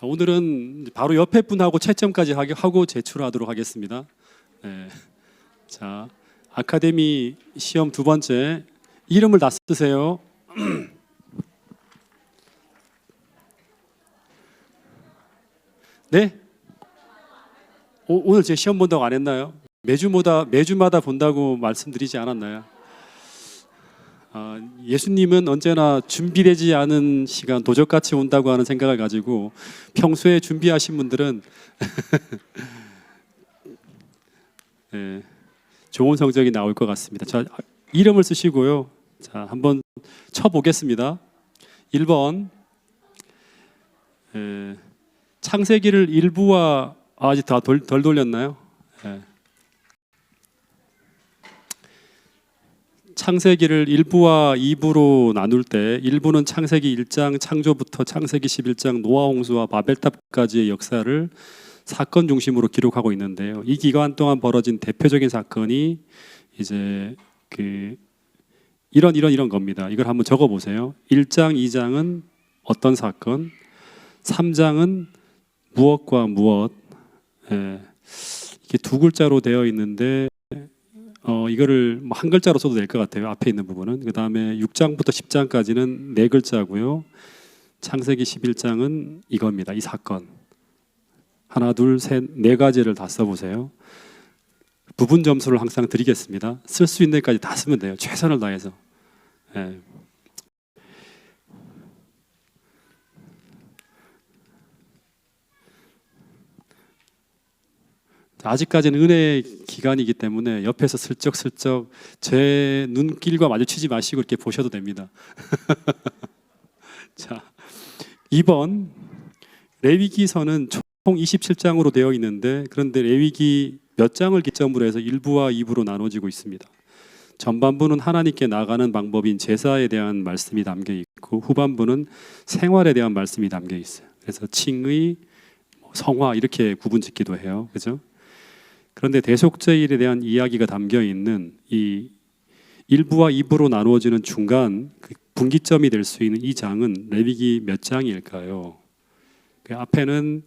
자, 오늘은 바로 옆에 분하고 채점까지 하고 제출하도록 하겠습니다. 네. 자, 아카데미 시험 두 번째, 이름을 다 쓰세요. 네? 오늘 제 시험 본다고 안 했나요? 매주마다 본다고 말씀드리지 않았나요? 예수님은 언제나 준비되지 않은 시간, 도적같이 온다고 하는 생각을 가지고 평소에 준비하신 분들은 네, 좋은 성적이 나올 것 같습니다. 자, 이름을 쓰시고요. 자, 한번 쳐보겠습니다. 1번 창세기를 일부와 아직 다 덜 돌렸나요? 창세기를 1부와 2부로 나눌 때 1부는 창세기 1장 창조부터 창세기 11장 노아 홍수와 바벨탑까지의 역사를 사건 중심으로 기록하고 있는데요. 이 기간 동안 벌어진 대표적인 사건이 이제 이런 겁니다. 이걸 한번 적어 보세요. 1장, 2장은 어떤 사건, 3장은 무엇과 무엇. 이게 두 글자로 되어 있는데 이거를 뭐 한 글자로 써도 될 것 같아요. 앞에 있는 부분은. 그 다음에 6장부터 10장까지는 네 글자고요. 창세기 11장은 이겁니다. 이 사건. 하나, 둘, 셋, 네 가지를 다 써보세요. 부분 점수를 항상 드리겠습니다. 쓸 수 있는 데까지 다 쓰면 돼요. 최선을 다해서. 아직까지는 은혜의 기간이기 때문에 옆에서 슬쩍슬쩍 제 눈길과 마주치지 마시고 이렇게 보셔도 됩니다. 자, 2번 레위기서는 총 27장으로 되어 있는데 그런데 레위기 몇 장을 기점으로 해서 1부와 2부로 나눠지고 있습니다. 전반부는 하나님께 나아가는 방법인 제사에 대한 말씀이 담겨 있고 후반부는 생활에 대한 말씀이 담겨 있어요. 그래서 칭의, 성화 이렇게 구분짓기도 해요. 그죠? 그런데 대속죄일에 대한 이야기가 담겨 있는 이 1부와 2부로 나누어지는 중간 분기점이 될 수 있는 이 장은 레위기 몇 장일까요? 그 앞에는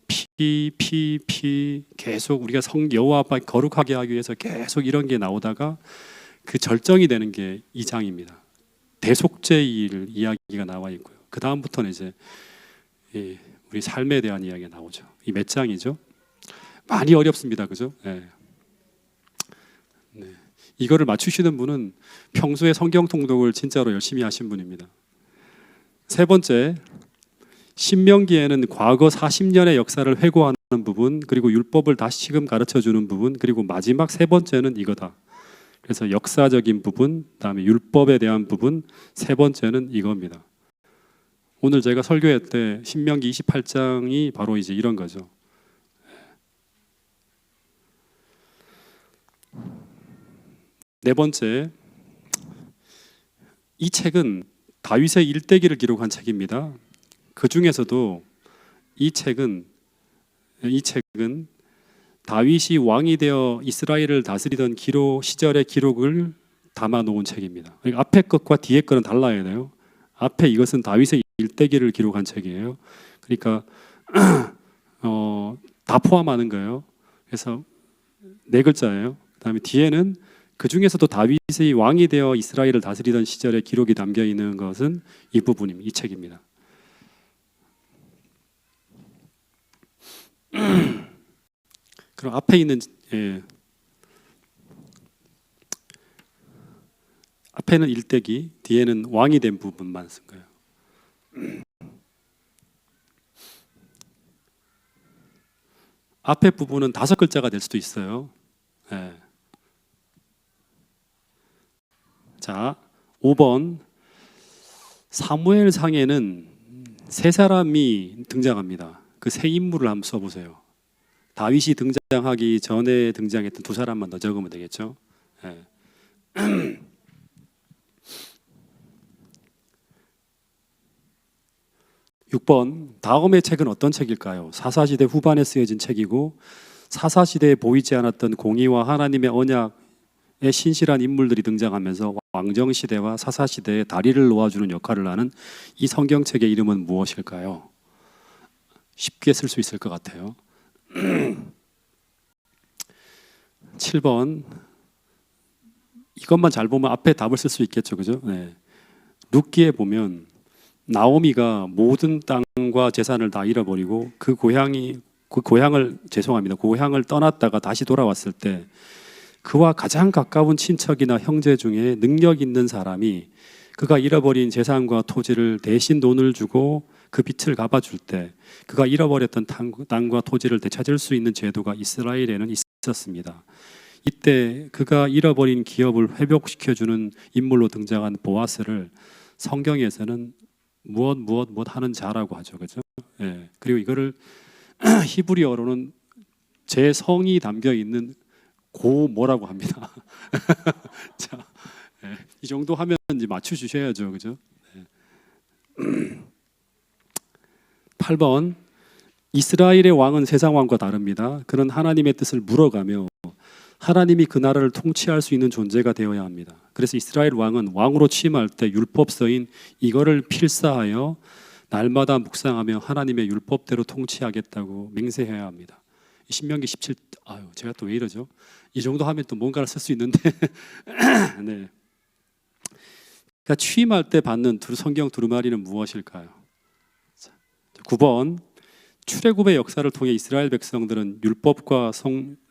피 계속 우리가 여호와 앞에 거룩하게 하기 위해서 계속 이런 게 나오다가 그 절정이 되는 게 이 장입니다. 대속죄일 이야기가 나와 있고요. 그 다음부터는 이제 우리 삶에 대한 이야기가 나오죠. 이 몇 장이죠? 많이 어렵습니다. 그죠? 네. 이거를 맞추시는 분은 평소에 성경 통독을 진짜로 열심히 하신 분입니다. 세 번째, 신명기에는 과거 40년의 역사를 회고하는 부분, 그리고 율법을 다시금 가르쳐주는 부분, 그리고 마지막 세 번째는 이거다. 그래서 역사적인 부분, 그다음에 율법에 대한 부분, 세 번째는 이겁니다. 오늘 제가 설교할 때 신명기 28장이 바로 이제 이런 거죠. 네 번째, 이 책은 다윗의 일대기를 기록한 책입니다. 그 중에서도 이 책은 다윗이 왕이 되어 이스라엘을 다스리던 시절의 기록을 담아 놓은 책입니다. 그러니까 앞에 것과 뒤에 것은 달라야 돼요. 앞에 이것은 다윗의 일대기를 기록한 책이에요. 그러니까 다 포함하는 거예요. 그래서 네 글자예요. 그다음에 뒤에는 그 중에서도 다윗이 왕이 되어 이스라엘을 다스리던 시절의 기록이 담겨 있는 것은 이 부분입니다. 이 책입니다. 그럼 앞에 있는 앞에는 일대기, 뒤에는 왕이 된 부분만 쓴 거예요. 앞에 부분은 5글자가 될 수도 있어요. 자, 5번 사무엘상에는 세 사람이 등장합니다. 그 세 인물을 한번 써보세요. 다윗이 등장하기 전에 등장했던 두 사람만 더 적으면 되겠죠. 6번 다음의 책은 어떤 책일까요? 사사시대 후반에 쓰여진 책이고 사사시대에 보이지 않았던 공의와 하나님의 언약의 신실한 인물들이 등장하면서 왕정시대와 사사시대에 다리를 놓아주는 역할을 하는 이 성경책의 이름은 무엇일까요? 쉽게 쓸 수 있을 것 같아요. 7번 이것만 잘 보면 앞에 답을 쓸 수 있겠죠, 그죠? 네. 룻기에 보면 나오미가 모든 땅과 재산을 다 잃어버리고 그 고향을 떠났다가 다시 돌아왔을 때 그와 가장 가까운 친척이나 형제 중에 능력 있는 사람이 그가 잃어버린 재산과 토지를 대신 돈을 주고 그 빚을 갚아줄 때 그가 잃어버렸던 땅과 토지를 되찾을 수 있는 제도가 이스라엘에는 있었습니다. 이때 그가 잃어버린 기업을 회복시켜주는 인물로 등장한 보아스를 성경에서는 무엇 하는 자라고 하죠, 그죠? 예. 그리고 이거를 히브리어로는 제 성이 담겨 있는 고 뭐라고 합니다. 자, 예. 이 정도 하면 이제 맞춰 주셔야죠, 그죠? 예. 8번 이스라엘의 왕은 세상 왕과 다릅니다. 그는 하나님의 뜻을 물어가며 하나님이 그 나라를 통치할 수 있는 존재가 되어야 합니다. 그래서 이스라엘 왕은 왕으로 취임할 때 율법서인 이거를 필사하여 날마다 묵상하며 하나님의 율법대로 통치하겠다고 맹세해야 합니다. 신명기 17. 제가 또 왜 이러죠? 이 정도 하면 또 뭔가를 쓸 수 있는데. 네. 그러니까 취임할 때 받는 성경 두루마리는 무엇일까요? 9번 출애굽의 역사를 통해 이스라엘 백성들은 율법과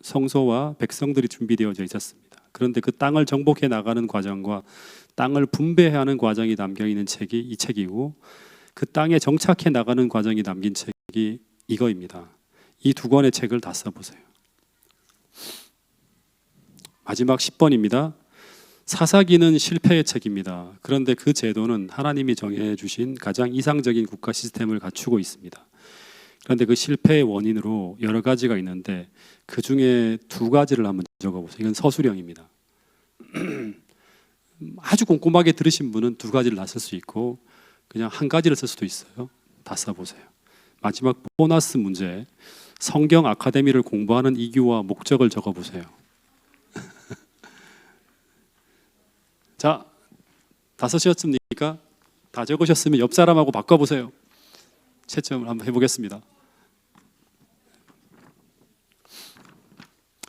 성소와 백성들이 준비되어져 있었습니다. 그런데 그 땅을 정복해 나가는 과정과 땅을 분배하는 과정이 담겨 있는 책이 이 책이고 그 땅에 정착해 나가는 과정이 담긴 책이 이거입니다. 이 두 권의 책을 다 써보세요. 마지막 10번입니다. 사사기는 실패의 책입니다. 그런데 그 제도는 하나님이 정해주신 가장 이상적인 국가 시스템을 갖추고 있습니다. 그런데 그 실패의 원인으로 여러 가지가 있는데 그 중에 두 가지를 한번 적어보세요. 이건 서술형입니다. 아주 꼼꼼하게 들으신 분은 두 가지를 다 쓸 수 있고 그냥 한 가지를 쓸 수도 있어요. 다 써보세요. 마지막 보너스 문제. 성경 아카데미를 공부하는 이유와 목적을 적어보세요. 자, 다 쓰셨습니까? 다 적으셨으면 옆 사람하고 바꿔보세요. 채점을 한번 해보겠습니다.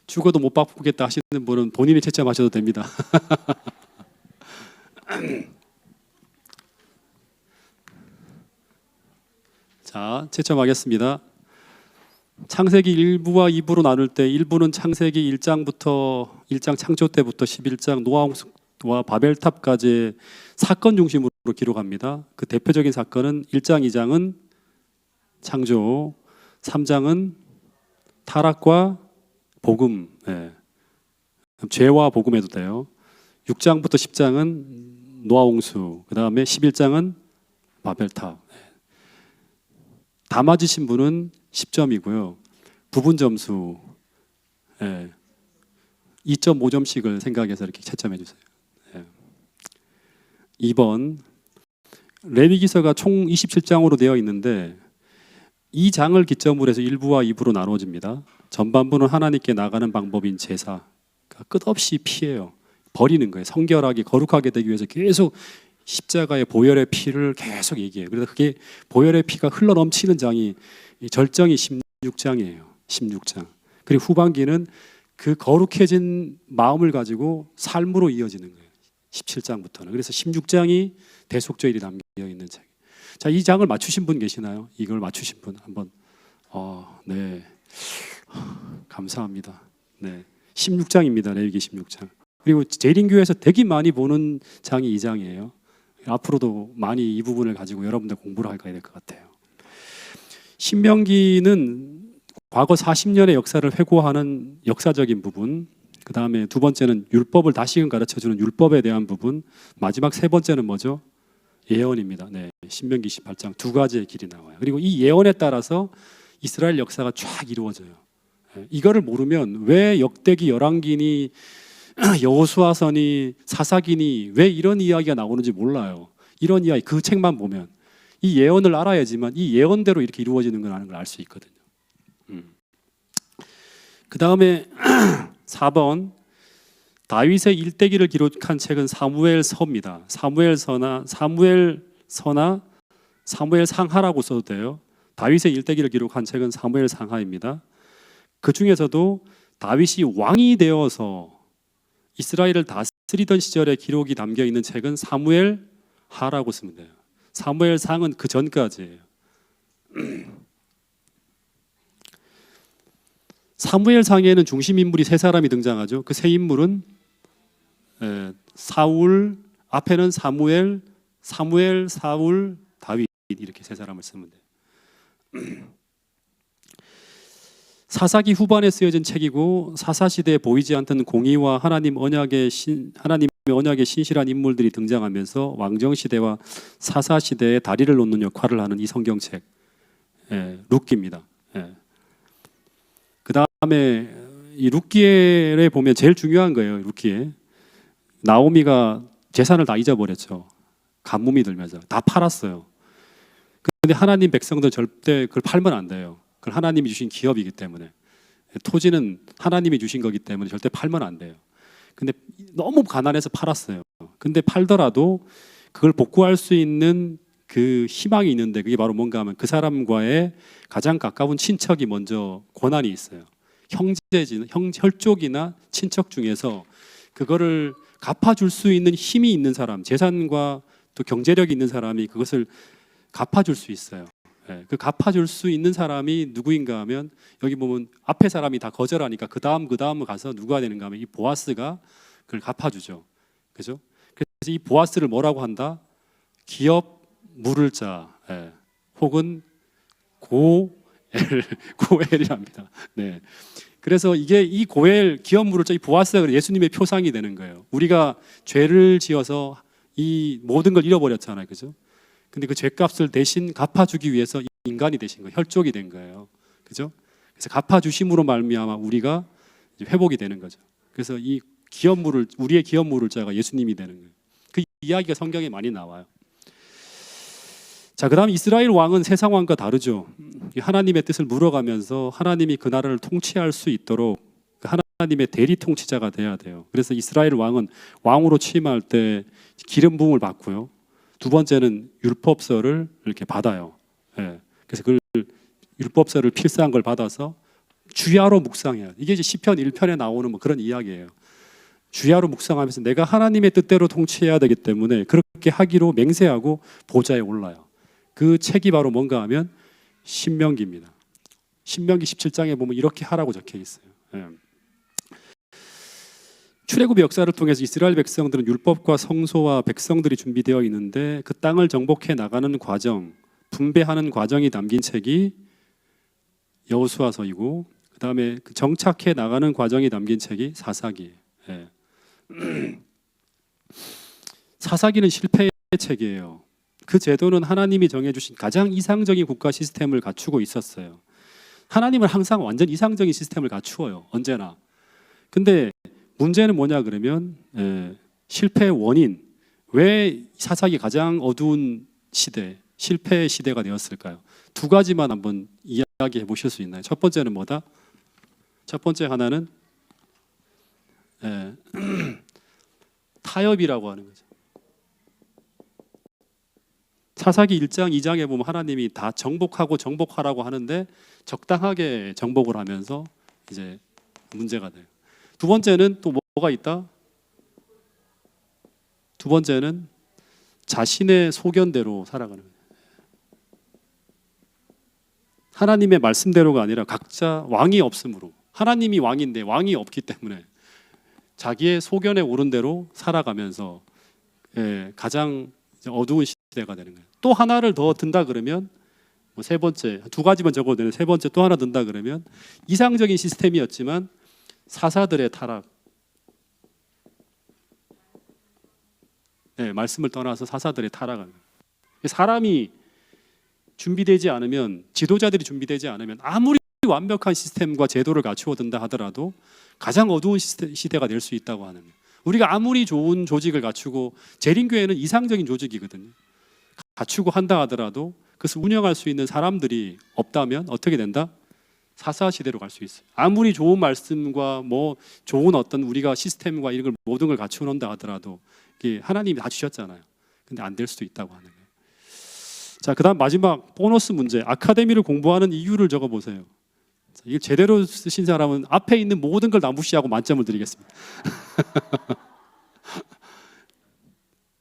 죽어도 못 바꾸겠다 하시는 분은 본인이 채점하셔도 됩니다. 자, 채점하겠습니다. 창세기 1부와 2부로 나눌 때 1부는 창세기 1장 창조 때부터 11장 노아와 바벨탑까지의 사건 중심으로 기록합니다. 그 대표적인 사건은 1장, 2장은 창조, 3장은 타락과 복음, 죄와 복음 해도 돼요. 6장부터 10장은 노아홍수, 그 다음에 11장은 바벨탑. 다 맞으신 분은 10점이고요. 부분 점수 2.5점씩을 생각해서 이렇게 채점해 주세요. 2번 레위기서가 총 27장으로 되어 있는데 이 장을 기점으로 해서 1부와 2부로 나눠집니다. 전반부는 하나님께 나가는 방법인 제사, 그러니까 끝없이 피해요. 버리는 거예요. 성결하게 거룩하게 되기 위해서 계속 십자가의 보혈의 피를 계속 얘기해요. 그래서 그게 보혈의 피가 흘러 넘치는 장이 절정이 16장이에요. 16장. 그리고 후반기는 그 거룩해진 마음을 가지고 삶으로 이어지는 거예요. 17장부터는. 그래서 16장이 대속죄일이 담겨 있는 책. 자, 이 장을 맞추신 분 계시나요? 이걸 맞추신 분 한번. 네. 감사합니다. 네. 16장입니다. 레위기 16장. 그리고 재림교회에서 되게 많이 보는 장이 이 장이에요. 앞으로도 많이 이 부분을 가지고 여러분들 공부를 하게 될 것 같아요. 신명기는 과거 40년의 역사를 회고하는 역사적인 부분, 그 다음에 두 번째는 율법을 다시금 가르쳐주는 율법에 대한 부분, 마지막 세 번째는 뭐죠? 예언입니다. 네, 신명기 28장 두 가지의 길이 나와요. 그리고 이 예언에 따라서 이스라엘 역사가 쫙 이루어져요. 이거를 모르면 왜 역대기, 열왕기니 여호수아서니 사사기니 왜 이런 이야기가 나오는지 몰라요. 이런 이야기 그 책만 보면 이 예언을 알아야지만 이 예언대로 이렇게 이루어지는 거라는 걸 알 수 있거든요. 그 다음에 4번 다윗의 일대기를 기록한 책은 사무엘서입니다. 사무엘서나 사무엘상하라고 써도 돼요. 다윗의 일대기를 기록한 책은 사무엘 상하입니다. 그 중에서도 다윗이 왕이 되어서 이스라엘을 다스리던 시절의 기록이 담겨 있는 책은 사무엘 하라고 쓰면 돼요. 사무엘 상은 그 전까지예요. 사무엘 상에는 중심 인물이 세 사람이 등장하죠. 그 세 인물은 사울, 앞에는 사무엘, 사울, 다윗, 이렇게 세 사람을 쓰면 돼요. 사사기 후반에 쓰여진 책이고 사사 시대에 보이지 않던 공의와 하나님의 언약에 신실한 인물들이 등장하면서 왕정 시대와 사사 시대에 다리를 놓는 역할을 하는 이 성경책, 룻기입니다. 그 다음에 이 룻기에 보면 제일 중요한 거예요. 룻기에 나오미가 재산을 다 잊어버렸죠. 가뭄이 들면서 다 팔았어요. 근데 하나님 백성들 절대 그걸 팔면 안 돼요. 그걸 하나님이 주신 기업이기 때문에, 토지는 하나님이 주신 거기 때문에 절대 팔면 안 돼요. 근데 너무 가난해서 팔았어요. 근데 팔더라도 그걸 복구할 수 있는 그 희망이 있는데, 그게 바로 뭔가 하면 그 사람과의 가장 가까운 친척이 먼저 권한이 있어요. 혈족이나 친척 중에서 그거를 갚아줄 수 있는 힘이 있는 사람, 재산과 또 경제력이 있는 사람이 그것을 갚아줄 수 있어요. 그 갚아줄 수 있는 사람이 누구인가 하면, 여기 보면 앞에 사람이 다 거절하니까 그 다음 가서 누가 되는가 하면 이 보아스가 그걸 갚아주죠. 그죠? 그래서 이 보아스를 뭐라고 한다? 기업 물을 자, 혹은 고엘이랍니다. 네. 그래서 이 고엘, 기업 물을 자, 이 보아스가 예수님의 표상이 되는 거예요. 우리가 죄를 지어서 이 모든 걸 잃어버렸잖아요. 그죠? 근데 그 죄값을 대신 갚아주기 위해서 인간이 되신 거예요. 혈족이 된 거예요. 그죠? 그래서 갚아주심으로 말미암아 우리가 이제 회복이 되는 거죠. 그래서 우리의 기업 물을 자가 예수님이 되는 거예요. 그 이야기가 성경에 많이 나와요. 자, 그다음 이스라엘 왕은 세상 왕과 다르죠. 하나님의 뜻을 물어가면서 하나님이 그 나라를 통치할 수 있도록 하나님의 대리 통치자가 돼야 돼요. 그래서 이스라엘 왕은 왕으로 취임할 때 기름 부음을 받고요. 두 번째는 율법서를 이렇게 받아요. 그래서 그 율법서를 필사한 걸 받아서 주야로 묵상해요. 이게 이제 시편 1편에 나오는 뭐 그런 이야기예요. 주야로 묵상하면서 내가 하나님의 뜻대로 통치해야 되기 때문에 그렇게 하기로 맹세하고 보좌에 올라요. 그 책이 바로 뭔가 하면 신명기입니다. 신명기 17장에 보면 이렇게 하라고 적혀 있어요. 출애굽의 역사를 통해서 이스라엘 백성들은 율법과 성소와 백성들이 준비되어 있는데 그 땅을 정복해 나가는 과정, 분배하는 과정이 담긴 책이 여호수아서이고, 그 다음에 그 정착해 나가는 과정이 담긴 책이 사사기예요. 사사기는 실패의 책이에요. 그 제도는 하나님이 정해주신 가장 이상적인 국가 시스템을 갖추고 있었어요. 하나님은 항상 완전 이상적인 시스템을 갖추어요. 언제나. 근데 문제는 뭐냐 그러면 실패의 원인, 왜 사사기 가장 어두운 시대, 실패의 시대가 되었을까요? 두 가지만 한번 이야기해 보실 수 있나요? 첫 번째는 뭐다? 첫 번째 하나는 타협이라고 하는 거죠. 사사기 1장, 2장에 보면 하나님이 다 정복하라고 하는데 적당하게 정복을 하면서 이제 문제가 돼요. 두 번째는 또 뭐가 있다? 두 번째는 자신의 소견대로 살아가는 거예요. 하나님의 말씀대로가 아니라 각자 왕이 없으므로, 하나님이 왕인데 왕이 없기 때문에 자기의 소견에 오른 대로 살아가면서 가장 어두운 시대가 되는 거예요. 또 하나를 더 든다 그러면 뭐 세 번째, 두 가지만 적어도 되는 세 번째 또 하나 든다 그러면 이상적인 시스템이었지만 사사들의 타락, 말씀을 떠나서 사사들의 타락을, 사람이 준비되지 않으면, 지도자들이 준비되지 않으면 아무리 완벽한 시스템과 제도를 갖추어 든다 하더라도 가장 어두운 시대가 될 수 있다고 하는 거예요. 우리가 아무리 좋은 조직을 갖추고, 재림교회는 이상적인 조직이거든요. 갖추고 한다 하더라도 그것을 운영할 수 있는 사람들이 없다면 어떻게 된다? 사사 시대로 갈 수 있어요. 아무리 좋은 말씀과 뭐 좋은 어떤 우리가 시스템과 이런 걸 모든 걸 갖추어 놓는다 하더라도 이게 하나님이 다 주셨잖아요. 근데 안 될 수도 있다고 하는 거예요. 자, 그다음 마지막 보너스 문제. 아카데미를 공부하는 이유를 적어 보세요. 이걸 제대로 쓰신 사람은 앞에 있는 모든 걸 다 무시하고 만점을 드리겠습니다.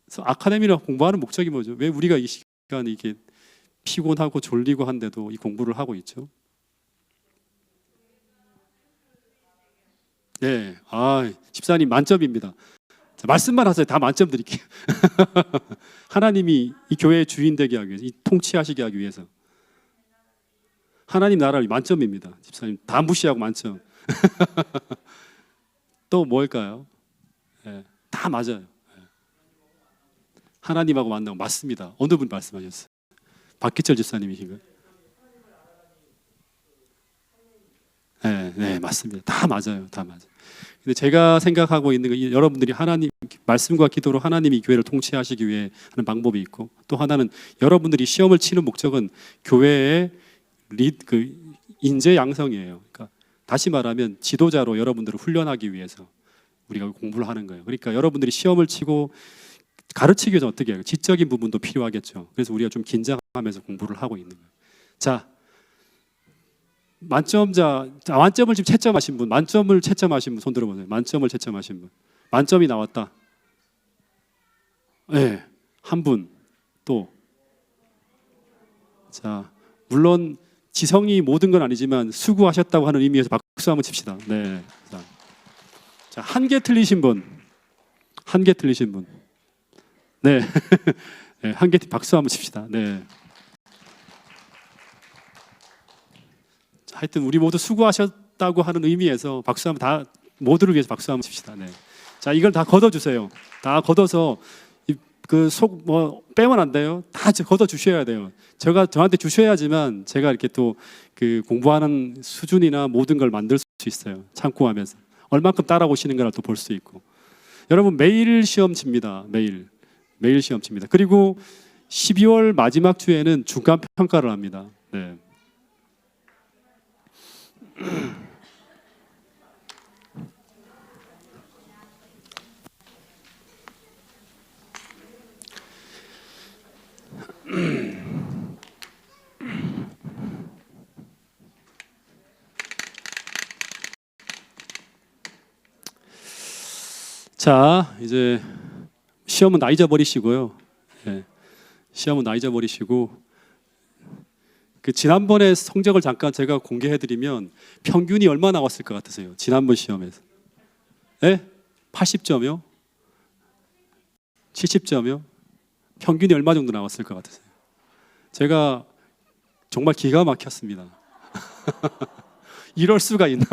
그래서 아카데미를 공부하는 목적이 뭐죠? 왜 우리가 이 시간에 이렇게 피곤하고 졸리고 한데도 이 공부를 하고 있죠? 네, 집사님 만점입니다. 자, 말씀만 하세요. 다 만점 드릴게요. 하나님이 이 교회의 주인 되게 하기 위해서, 이 통치하시게 하기 위해서. 하나님 나라를 만점입니다. 집사님 다 무시하고 만점. 또 뭘까요? 네, 다 맞아요. 네. 하나님하고 만나고 맞습니다. 어느 분 말씀하셨어요? 박기철 집사님이신가요? 네, 네, 맞습니다. 다 맞아요. 다 맞아요. 근데 제가 생각하고 있는 건 여러분들이 하나님 말씀과 기도로 하나님이 교회를 통치하시기 위해 하는 방법이 있고, 또 하나는 여러분들이 시험을 치는 목적은 교회의 인재 양성이에요. 그러니까 다시 말하면 지도자로 여러분들을 훈련하기 위해서 우리가 공부를 하는 거예요. 그러니까 여러분들이 시험을 치고 가르치기 위해서 어떻게 해요? 지적인 부분도 필요하겠죠. 그래서 우리가 좀 긴장하면서 공부를 하고 있는 거예요. 자, 만점을 지금 채점하신 분, 만점을 채점하신 분 손 들어보세요. 만점을 채점하신 분, 만점이 나왔다. 네, 한 분 또. 자, 물론 지성이 모든 건 아니지만 수고하셨다고 하는 의미에서 박수 한번 칩시다. 네. 자, 한 개 틀리신 분, 한 개 틀리신 분. 네, 네, 한 개 박수 한번 칩시다. 네. 하여튼 우리 모두 수고하셨다고 하는 의미에서 박수 한번 다 모두를 위해서 박수 한번 칩시다. 네. 자, 이걸 다 걷어 주세요. 다 걷어서 그 속 빼면 안 돼요. 다 걷어 주셔야 돼요. 저한테 주셔야지만 제가 이렇게 또 그 공부하는 수준이나 모든 걸 만들 수 있어요. 참고하면서 얼만큼 따라오시는 걸 또 볼 수 있고. 여러분 매일 시험 칩니다. 매일 시험 칩니다. 그리고 12월 마지막 주에는 중간 평가를 합니다. 네. 자, 이제 시험은 다 잊어버리시고요. 네. 시험은 다 잊어버리시고 그 지난번에 성적을 잠깐 제가 공개해드리면 평균이 얼마 나왔을 것 같으세요? 지난번 시험에서. 네? 80점이요? 70점이요? 평균이 얼마 정도 나왔을 것 같으세요? 제가 정말 기가 막혔습니다. 이럴 수가 있나?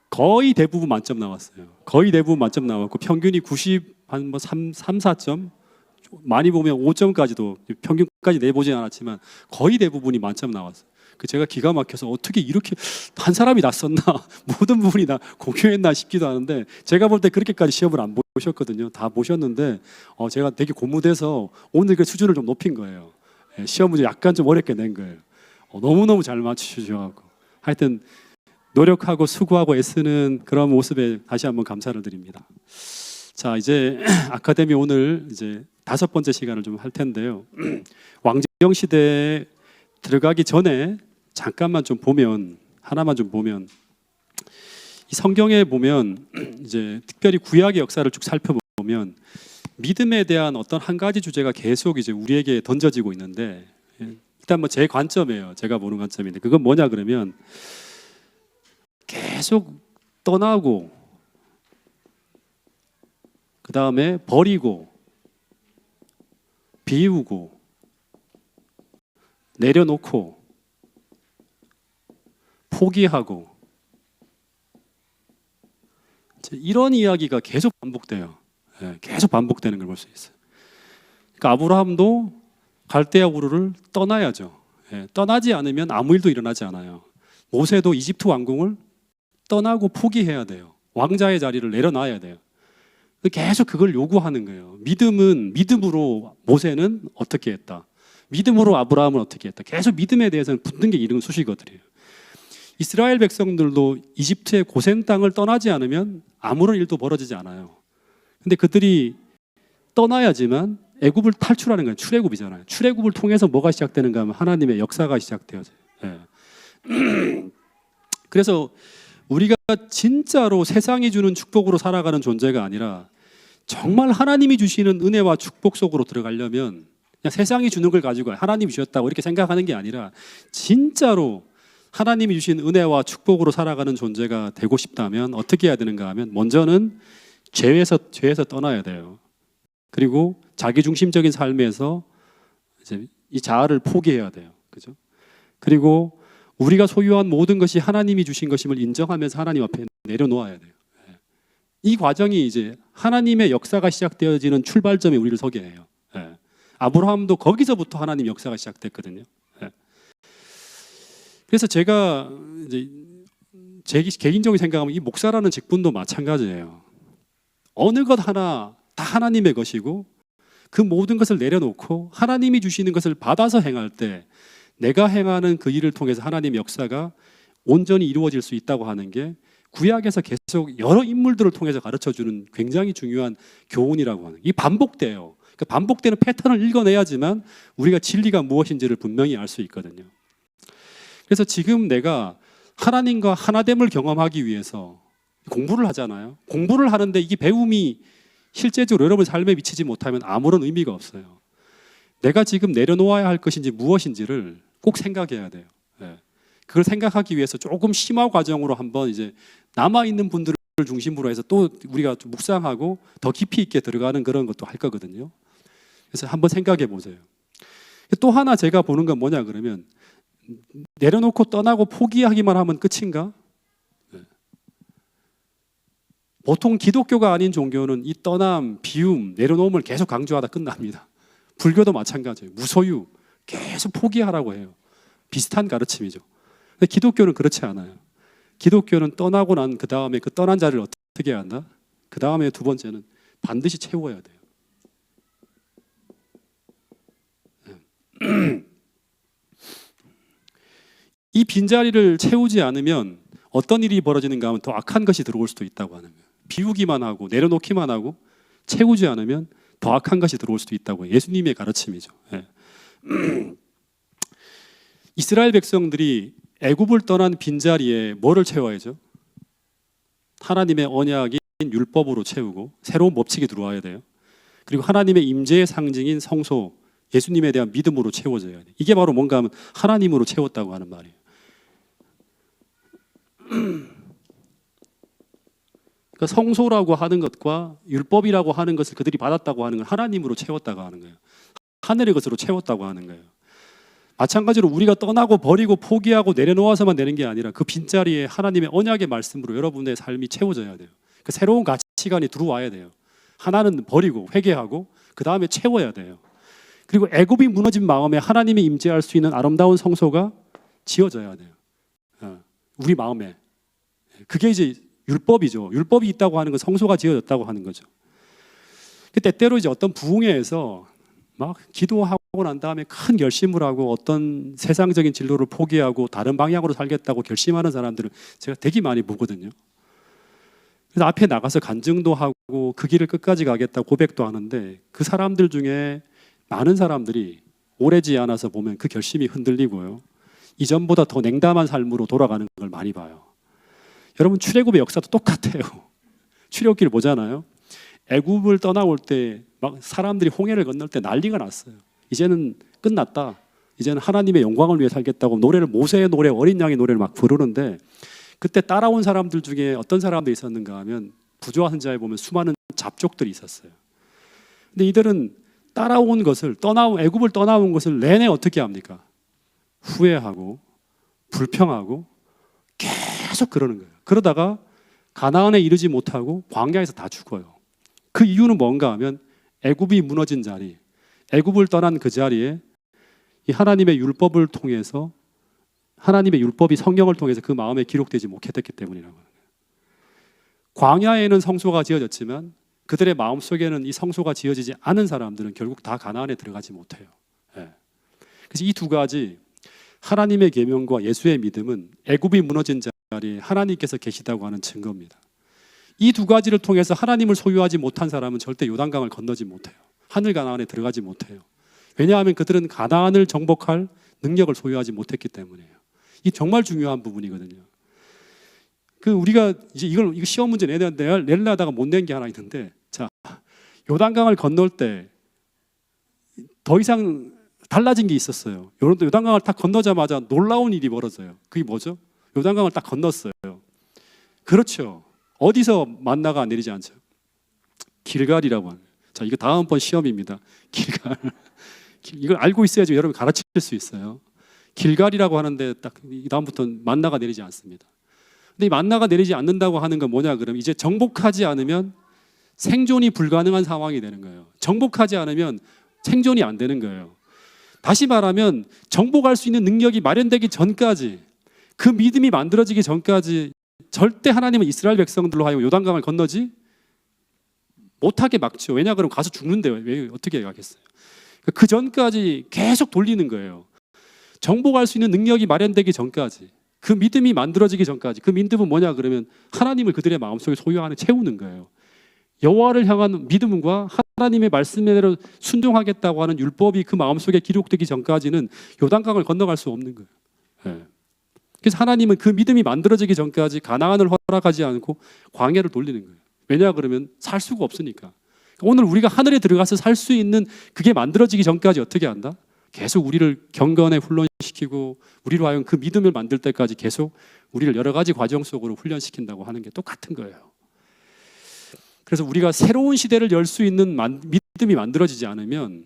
거의 대부분 만점 나왔어요. 거의 대부분 만점 나왔고 평균이 90, 한 3, 4점? 많이 보면 5점까지도 평균까지 내보진 않았지만 거의 대부분이 만점 나왔어요. 제가 기가 막혀서 어떻게 이렇게 한 사람이 낯섰나 모든 부분이 다 공유했나 싶기도 하는데 제가 볼 때 그렇게까지 시험을 안 보셨거든요. 다 보셨는데 제가 되게 고무돼서 오늘 그 수준을 좀 높인 거예요. 시험 문제 약간 좀 어렵게 낸 거예요. 너무너무 잘 맞추셔가지고 하여튼 노력하고 수고하고 애쓰는 그런 모습에 다시 한번 감사를 드립니다. 자, 이제 아카데미 오늘 이제 5번째 시간을 좀 할 텐데요. 왕정 시대에 들어가기 전에 잠깐만 좀 보면 하나만 좀 보면 이 성경에 보면 이제 특별히 구약의 역사를 쭉 살펴보면 믿음에 대한 어떤 한 가지 주제가 계속 이제 우리에게 던져지고 있는데 일단 뭐 제 관점이에요. 제가 보는 관점인데 그건 뭐냐 그러면 계속 떠나고 그 다음에 버리고 비우고 내려놓고 포기하고 이런 이야기가 계속 반복돼요. 계속 반복되는 걸 볼 수 있어요. 그러니까 아브라함도 갈대아 우르를 떠나야죠. 떠나지 않으면 아무 일도 일어나지 않아요. 모세도 이집트 왕궁을 떠나고 포기해야 돼요. 왕자의 자리를 내려놔야 돼요. 계속 그걸 요구하는 거예요. 믿음으로 모세는 어떻게 했다. 믿음으로 아브라함은 어떻게 했다. 계속 믿음에 대해서는 붙는 게 이런 수식어들이에요. 이스라엘 백성들도 이집트의 고센 땅을 떠나지 않으면 아무런 일도 벌어지지 않아요. 근데 그들이 떠나야지만 애굽을 탈출하는 거예요. 출애굽이잖아요. 출애굽을 통해서 뭐가 시작되는가 하면 하나님의 역사가 시작되어져요. 예. 그래서 우리가 진짜로 세상이 주는 축복으로 살아가는 존재가 아니라 정말 하나님이 주시는 은혜와 축복 속으로 들어가려면 그냥 세상이 주는 걸 가지고 하나님이 주셨다고 이렇게 생각하는 게 아니라 진짜로 하나님이 주신 은혜와 축복으로 살아가는 존재가 되고 싶다면 어떻게 해야 되는가 하면 먼저는 죄에서 떠나야 돼요. 그리고 자기중심적인 삶에서 이제 이 자아를 포기해야 돼요. 그죠? 그리고 우리가 소유한 모든 것이 하나님이 주신 것임을 인정하면서 하나님 앞에 내려놓아야 돼요. 이 과정이 이제 하나님의 역사가 시작되어지는 출발점에 우리를 서게 해요. 아브라함도 거기서부터 하나님 역사가 시작됐거든요. 그래서 제가 이제 제 개인적인 생각하면 이 목사라는 직분도 마찬가지예요. 어느 것 하나 다 하나님의 것이고 그 모든 것을 내려놓고 하나님이 주시는 것을 받아서 행할 때 내가 행하는 그 일을 통해서 하나님의 역사가 온전히 이루어질 수 있다고 하는 게 구약에서 계속 여러 인물들을 통해서 가르쳐주는 굉장히 중요한 교훈이라고 하는 게 반복돼요. 그 반복되는 패턴을 읽어내야지만 우리가 진리가 무엇인지를 분명히 알 수 있거든요. 그래서 지금 내가 하나님과 하나됨을 경험하기 위해서 공부를 하잖아요. 공부를 하는데 이게 배움이 실제적으로 여러분 삶에 미치지 못하면 아무런 의미가 없어요. 내가 지금 내려놓아야 할 것인지 무엇인지를 꼭 생각해야 돼요. 그걸 생각하기 위해서 조금 심화 과정으로 한번 이제 남아있는 분들을 중심으로 해서 또 우리가 좀 묵상하고 더 깊이 있게 들어가는 그런 것도 할 거거든요. 그래서 한번 생각해 보세요. 또 하나 제가 보는 건 뭐냐 그러면 내려놓고 떠나고 포기하기만 하면 끝인가? 보통 기독교가 아닌 종교는 이 떠남, 비움, 내려놓음을 계속 강조하다 끝납니다. 불교도 마찬가지예요. 무소유, 계속 포기하라고 해요. 비슷한 가르침이죠. 근데 기독교는 그렇지 않아요. 기독교는 떠나고 난 그 다음에 그 떠난 자리를 어떻게 해야 한다? 그 다음에 두 번째는 반드시 채워야 돼요. 이 빈자리를 채우지 않으면 어떤 일이 벌어지는가 하면 더 악한 것이 들어올 수도 있다고 하는 거예요. 비우기만 하고 내려놓기만 하고 채우지 않으면 더 악한 것이 들어올 수도 있다고 해요. 예수님의 가르침이죠. 이스라엘 백성들이 애굽을 떠난 빈자리에 뭐를 채워야죠? 하나님의 언약인 율법으로 채우고 새로운 법칙이 들어와야 돼요. 그리고 하나님의 임재의 상징인 성소, 예수님에 대한 믿음으로 채워져야 돼요. 이게 바로 뭔가 하면 하나님으로 채웠다고 하는 말이에요. 그러니까 성소라고 하는 것과 율법이라고 하는 것을 그들이 받았다고 하는 건 하나님으로 채웠다고 하는 거예요. 하늘의 것으로 채웠다고 하는 거예요. 마찬가지로 우리가 떠나고 버리고 포기하고 내려놓아서만 되는 게 아니라 그 빈자리에 하나님의 언약의 말씀으로 여러분의 삶이 채워져야 돼요. 그 새로운 가치관이 들어와야 돼요. 하나는 버리고 회개하고 그 다음에 채워야 돼요. 그리고 애굽이 무너진 마음에 하나님이 임재할 수 있는 아름다운 성소가 지어져야 돼요. 우리 마음에. 그게 이제 율법이죠. 율법이 있다고 하는 건 성소가 지어졌다고 하는 거죠. 때때로 이제 어떤 부흥회에서 막 기도하고 난 다음에 큰 결심을 하고 어떤 세상적인 진로를 포기하고 다른 방향으로 살겠다고 결심하는 사람들을 제가 되게 많이 보거든요. 그래서 앞에 나가서 간증도 하고 그 길을 끝까지 가겠다고 고백도 하는데 그 사람들 중에 많은 사람들이 오래지 않아서 보면 그 결심이 흔들리고요. 이전보다 더 냉담한 삶으로 돌아가는 걸 많이 봐요. 여러분 출애굽의 역사도 똑같아요. 출애굽기를 보잖아요. 애굽을 떠나올 때 막 사람들이 홍해를 건널 때 난리가 났어요. 이제는 끝났다. 이제는 하나님의 영광을 위해 살겠다고 노래를 모세의 노래, 어린 양의 노래를 막 부르는데 그때 따라온 사람들 중에 어떤 사람들이 있었는가 하면 부조와 선지자에 보면 수많은 잡족들이 있었어요. 근데 이들은 따라온 것을 애굽을 떠나온 것을 내내 어떻게 합니까? 후회하고 불평하고 계속 그러는 거예요. 그러다가 가나안에 이르지 못하고 광야에서 다 죽어요. 그 이유는 뭔가 하면 애굽이 무너진 자리, 애굽을 떠난 그 자리에 이 하나님의 율법을 통해서 하나님의 율법이 성경을 통해서 그 마음에 기록되지 못했기 때문이라고 하는 거예요. 광야에는 성소가 지어졌지만 그들의 마음속에는 이 성소가 지어지지 않은 사람들은 결국 다 가나안에 들어가지 못해요. 그래서 이 두 가지 하나님의 계명과 예수의 믿음은 애굽이 무너진 자리에 하나님께서 계시다고 하는 증거입니다. 이 두 가지를 통해서 하나님을 소유하지 못한 사람은 절대 요단강을 건너지 못해요. 하늘 가나안에 들어가지 못해요. 왜냐하면 그들은 가나안을 정복할 능력을 소유하지 못했기 때문이에요. 이 정말 중요한 부분이거든요. 우리가 이제 이거 시험 문제 내려다가 못 낸 게 하나 있는데, 자, 요단강을 건널 때 더 이상 달라진 게 있었어요. 요단강을 딱 건너자마자 놀라운 일이 벌어져요. 그게 뭐죠? 요단강을 딱 건넜어요. 그렇죠. 어디서 만나가 내리지 않죠? 길갈이라고 하는. 자, 이거 다음번 시험입니다. 길갈. 이걸 알고 있어야지 여러분 가르칠 수 있어요. 길갈이라고 하는데 딱 다음부터 만나가 내리지 않습니다. 근데 이 만나가 내리지 않는다고 하는 건 뭐냐 그러면 이제 정복하지 않으면 생존이 불가능한 상황이 되는 거예요. 정복하지 않으면 생존이 안 되는 거예요. 다시 말하면 정복할 수 있는 능력이 마련되기 전까지, 그 믿음이 만들어지기 전까지 절대 하나님은 이스라엘 백성들로 하여금 요단강을 건너지 못하게 막죠. 왜냐 그러면 가서 죽는데 왜 어떻게 가겠어요. 그 전까지 계속 돌리는 거예요. 정복할 수 있는 능력이 마련되기 전까지, 그 믿음이 만들어지기 전까지. 그 믿음은 뭐냐 그러면 하나님을 그들의 마음속에 소유하는, 채우는 거예요. 여호와를 향한 믿음과 하나님의 말씀대로 순종하겠다고 하는 율법이 그 마음속에 기록되기 전까지는 요단강을 건너갈 수 없는 거예요. 네. 그래서 하나님은 그 믿음이 만들어지기 전까지 가나안을 허락하지 않고 광야를 돌리는 거예요. 왜냐 그러면 살 수가 없으니까. 오늘 우리가 하늘에 들어가서 살 수 있는 그게 만들어지기 전까지 어떻게 한다? 계속 우리를 경건에 훈련시키고 우리로 하여금 그 믿음을 만들 때까지 계속 우리를 여러 가지 과정 속으로 훈련시킨다고 하는 게 똑같은 거예요. 그래서 우리가 새로운 시대를 열 수 있는 믿음이 만들어지지 않으면,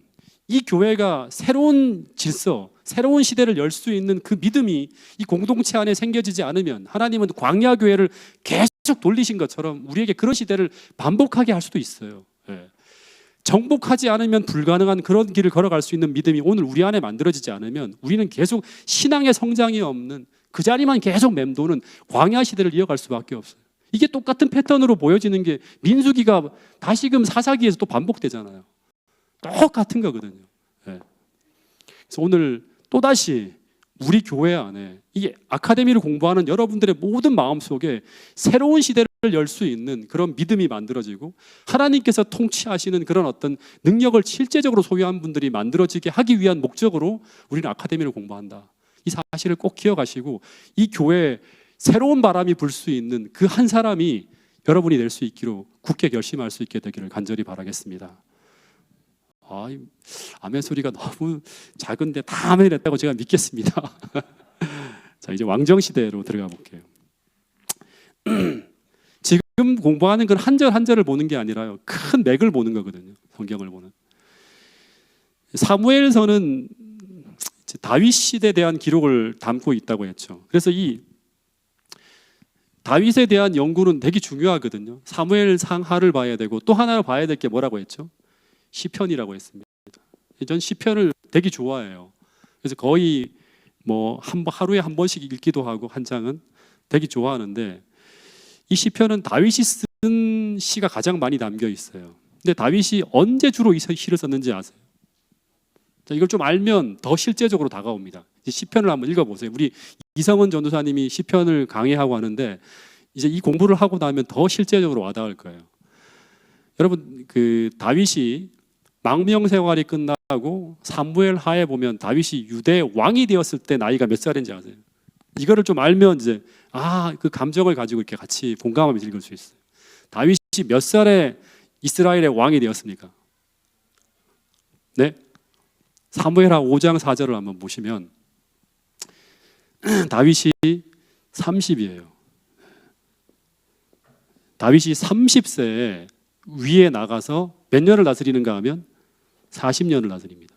이 교회가 새로운 질서, 새로운 시대를 열 수 있는 그 믿음이 이 공동체 안에 생겨지지 않으면, 하나님은 광야 교회를 계속 돌리신 것처럼 우리에게 그런 시대를 반복하게 할 수도 있어요. 네. 정복하지 않으면 불가능한 그런 길을 걸어갈 수 있는 믿음이 오늘 우리 안에 만들어지지 않으면 우리는 계속 신앙의 성장이 없는, 그 자리만 계속 맴도는 광야 시대를 이어갈 수밖에 없어요. 이게 똑같은 패턴으로 보여지는 게 민수기가 다시금 사사기에서 또 반복되잖아요. 똑같은 거거든요. 네. 그래서 오늘 또다시 우리 교회 안에 이 아카데미를 공부하는 여러분들의 모든 마음속에 새로운 시대를 열 수 있는 그런 믿음이 만들어지고, 하나님께서 통치하시는 그런 어떤 능력을 실제적으로 소유한 분들이 만들어지게 하기 위한 목적으로 우리는 아카데미를 공부한다. 이 사실을 꼭 기억하시고, 이 교회에 새로운 바람이 불 수 있는 그 한 사람이 여러분이 될 수 있기로 굳게 결심할 수 있게 되기를 간절히 바라겠습니다. 아멘 소리가 너무 작은데 다 아멘 했다고 제가 믿겠습니다. 자, 이제 왕정 시대로 들어가 볼게요. 지금 공부하는 건 한 절 한 절을 보는 게 아니라요, 큰 맥을 보는 거거든요. 성경을 보는. 사무엘서는 다윗 시대에 대한 기록을 담고 있다고 했죠. 그래서 이 다윗에 대한 연구는 되게 중요하거든요. 사무엘상 하를 봐야 되고, 또 하나 봐야 될 게 뭐라고 했죠? 시편이라고 했습니다. 전 시편을 되게 좋아해요. 그래서 거의 뭐 하루에 한 번씩 읽기도 하고, 한 장은 되게 좋아하는데, 이 시편은 다윗이 쓴 시가 가장 많이 담겨 있어요. 근데 다윗이 언제 주로 이 시를 썼는지 아세요? 자, 이걸 좀 알면 더 실제적으로 다가옵니다. 시편을 한번 읽어보세요. 우리 이성은 전도사님이 시편을 강의하고 하는데, 이제 이 공부를 하고 나면 더 실제적으로 와닿을 거예요. 여러분, 그 다윗이 망명 생활이 끝나고 사무엘 하에 보면 다윗이 유대 왕이 되었을 때 나이가 몇 살인지 아세요? 이거를 좀 알면 이제 그 감정을 가지고 이렇게 같이 공감하면서 읽을 수 있어요. 다윗이 몇 살에 이스라엘의 왕이 되었습니까? 네? 사무엘하 5장 4절을 한번 보시면 다윗이 30이에요. 다윗이 30세에 위에 나가서 몇 년을 다스리는가 하면 40년을 다스립니다.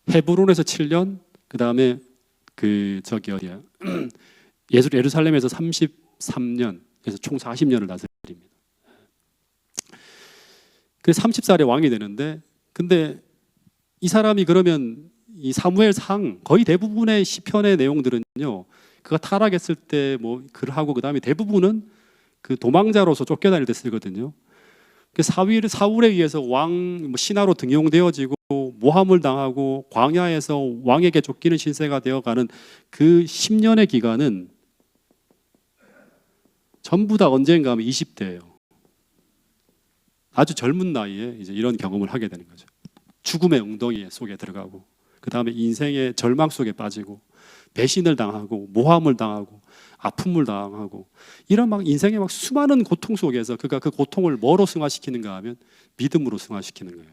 헤브론에서 7년, 그 다음에 예루살렘에서 33년, 그래서 총 40년을 다스립니다. 그래서 30살에 왕이 되는데, 근데 이 사람이 그러면 이 사무엘상 거의 대부분의 시편의 내용들은요, 그가 타락했을 때 뭐 글하고, 그 다음에 대부분은 그 도망자로서 쫓겨다닐 때 쓰거든요. 사울에 의해서 신하로 등용되어지고 모함을 당하고 광야에서 왕에게 쫓기는 신세가 되어가는 그 10년의 기간은 전부 다 언젠가 하면 20대예요. 아주 젊은 나이에 이제 이런 경험을 하게 되는 거죠. 죽음의 웅덩이 속에 들어가고, 그 다음에 인생의 절망 속에 빠지고, 배신을 당하고, 모함을 당하고, 아픔을 당하고, 이런 막 인생의 막 수많은 고통 속에서 그가 그 고통을 뭐로 승화시키는가 하면 믿음으로 승화시키는 거예요.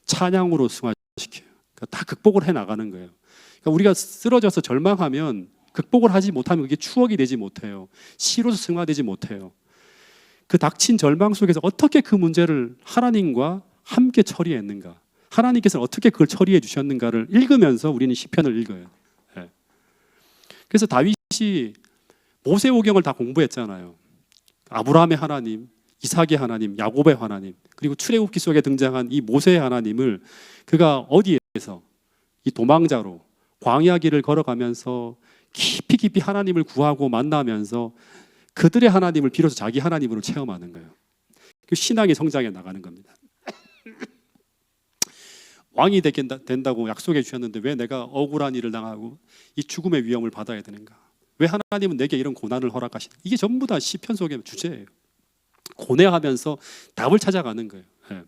찬양으로 승화시켜요. 그러니까 다 극복을 해 나가는 거예요. 그러니까 우리가 쓰러져서 절망하면, 극복을 하지 못하면 그게 추억이 되지 못해요. 시로서 승화되지 못해요. 그 닥친 절망 속에서 어떻게 그 문제를 하나님과 함께 처리했는가, 하나님께서는 어떻게 그걸 처리해 주셨는가를 읽으면서 우리는 시편을 읽어요. 네. 그래서 다윗이 모세오경을 다 공부했잖아요. 아브라함의 하나님, 이삭의 하나님, 야곱의 하나님, 그리고 출애굽기 속에 등장한 이 모세의 하나님을 그가 어디에서 이 도망자로 광야 길을 걸어가면서 깊이 깊이 하나님을 구하고 만나면서 그들의 하나님을 비로소 자기 하나님으로 체험하는 거예요. 그 신앙의 성장에 나가는 겁니다. 왕이 된다고 약속해 주셨는데 왜 내가 억울한 일을 당하고 이 죽음의 위험을 받아야 되는가? 왜 하나님은 내게 이런 고난을 허락하시는가? 이게 전부 다 시편 속의 주제예요. 고뇌하면서 답을 찾아가는 거예요. 네.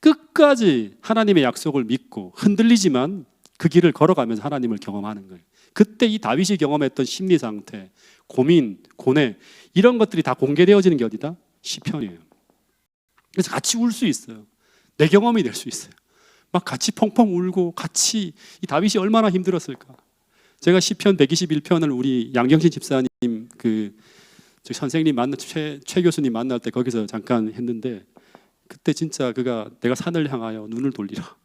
끝까지 하나님의 약속을 믿고 흔들리지만 그 길을 걸어가면서 하나님을 경험하는 거예요. 그때 이 다윗이 경험했던 심리 상태, 고민, 고뇌, 이런 것들이 다 공개되어지는 게 어디다? 시편이에요. 그래서 같이 울 수 있어요. 내 경험이 될 수 있어요. 막 같이 펑펑 울고 같이, 이 다윗이 얼마나 힘들었을까. 제가 시편 121편을 우리 양경신 집사님 그 선생님 최 교수님 만날 때 거기서 잠깐 했는데, 그때 진짜 그가 내가 산을 향하여 눈을 돌리라,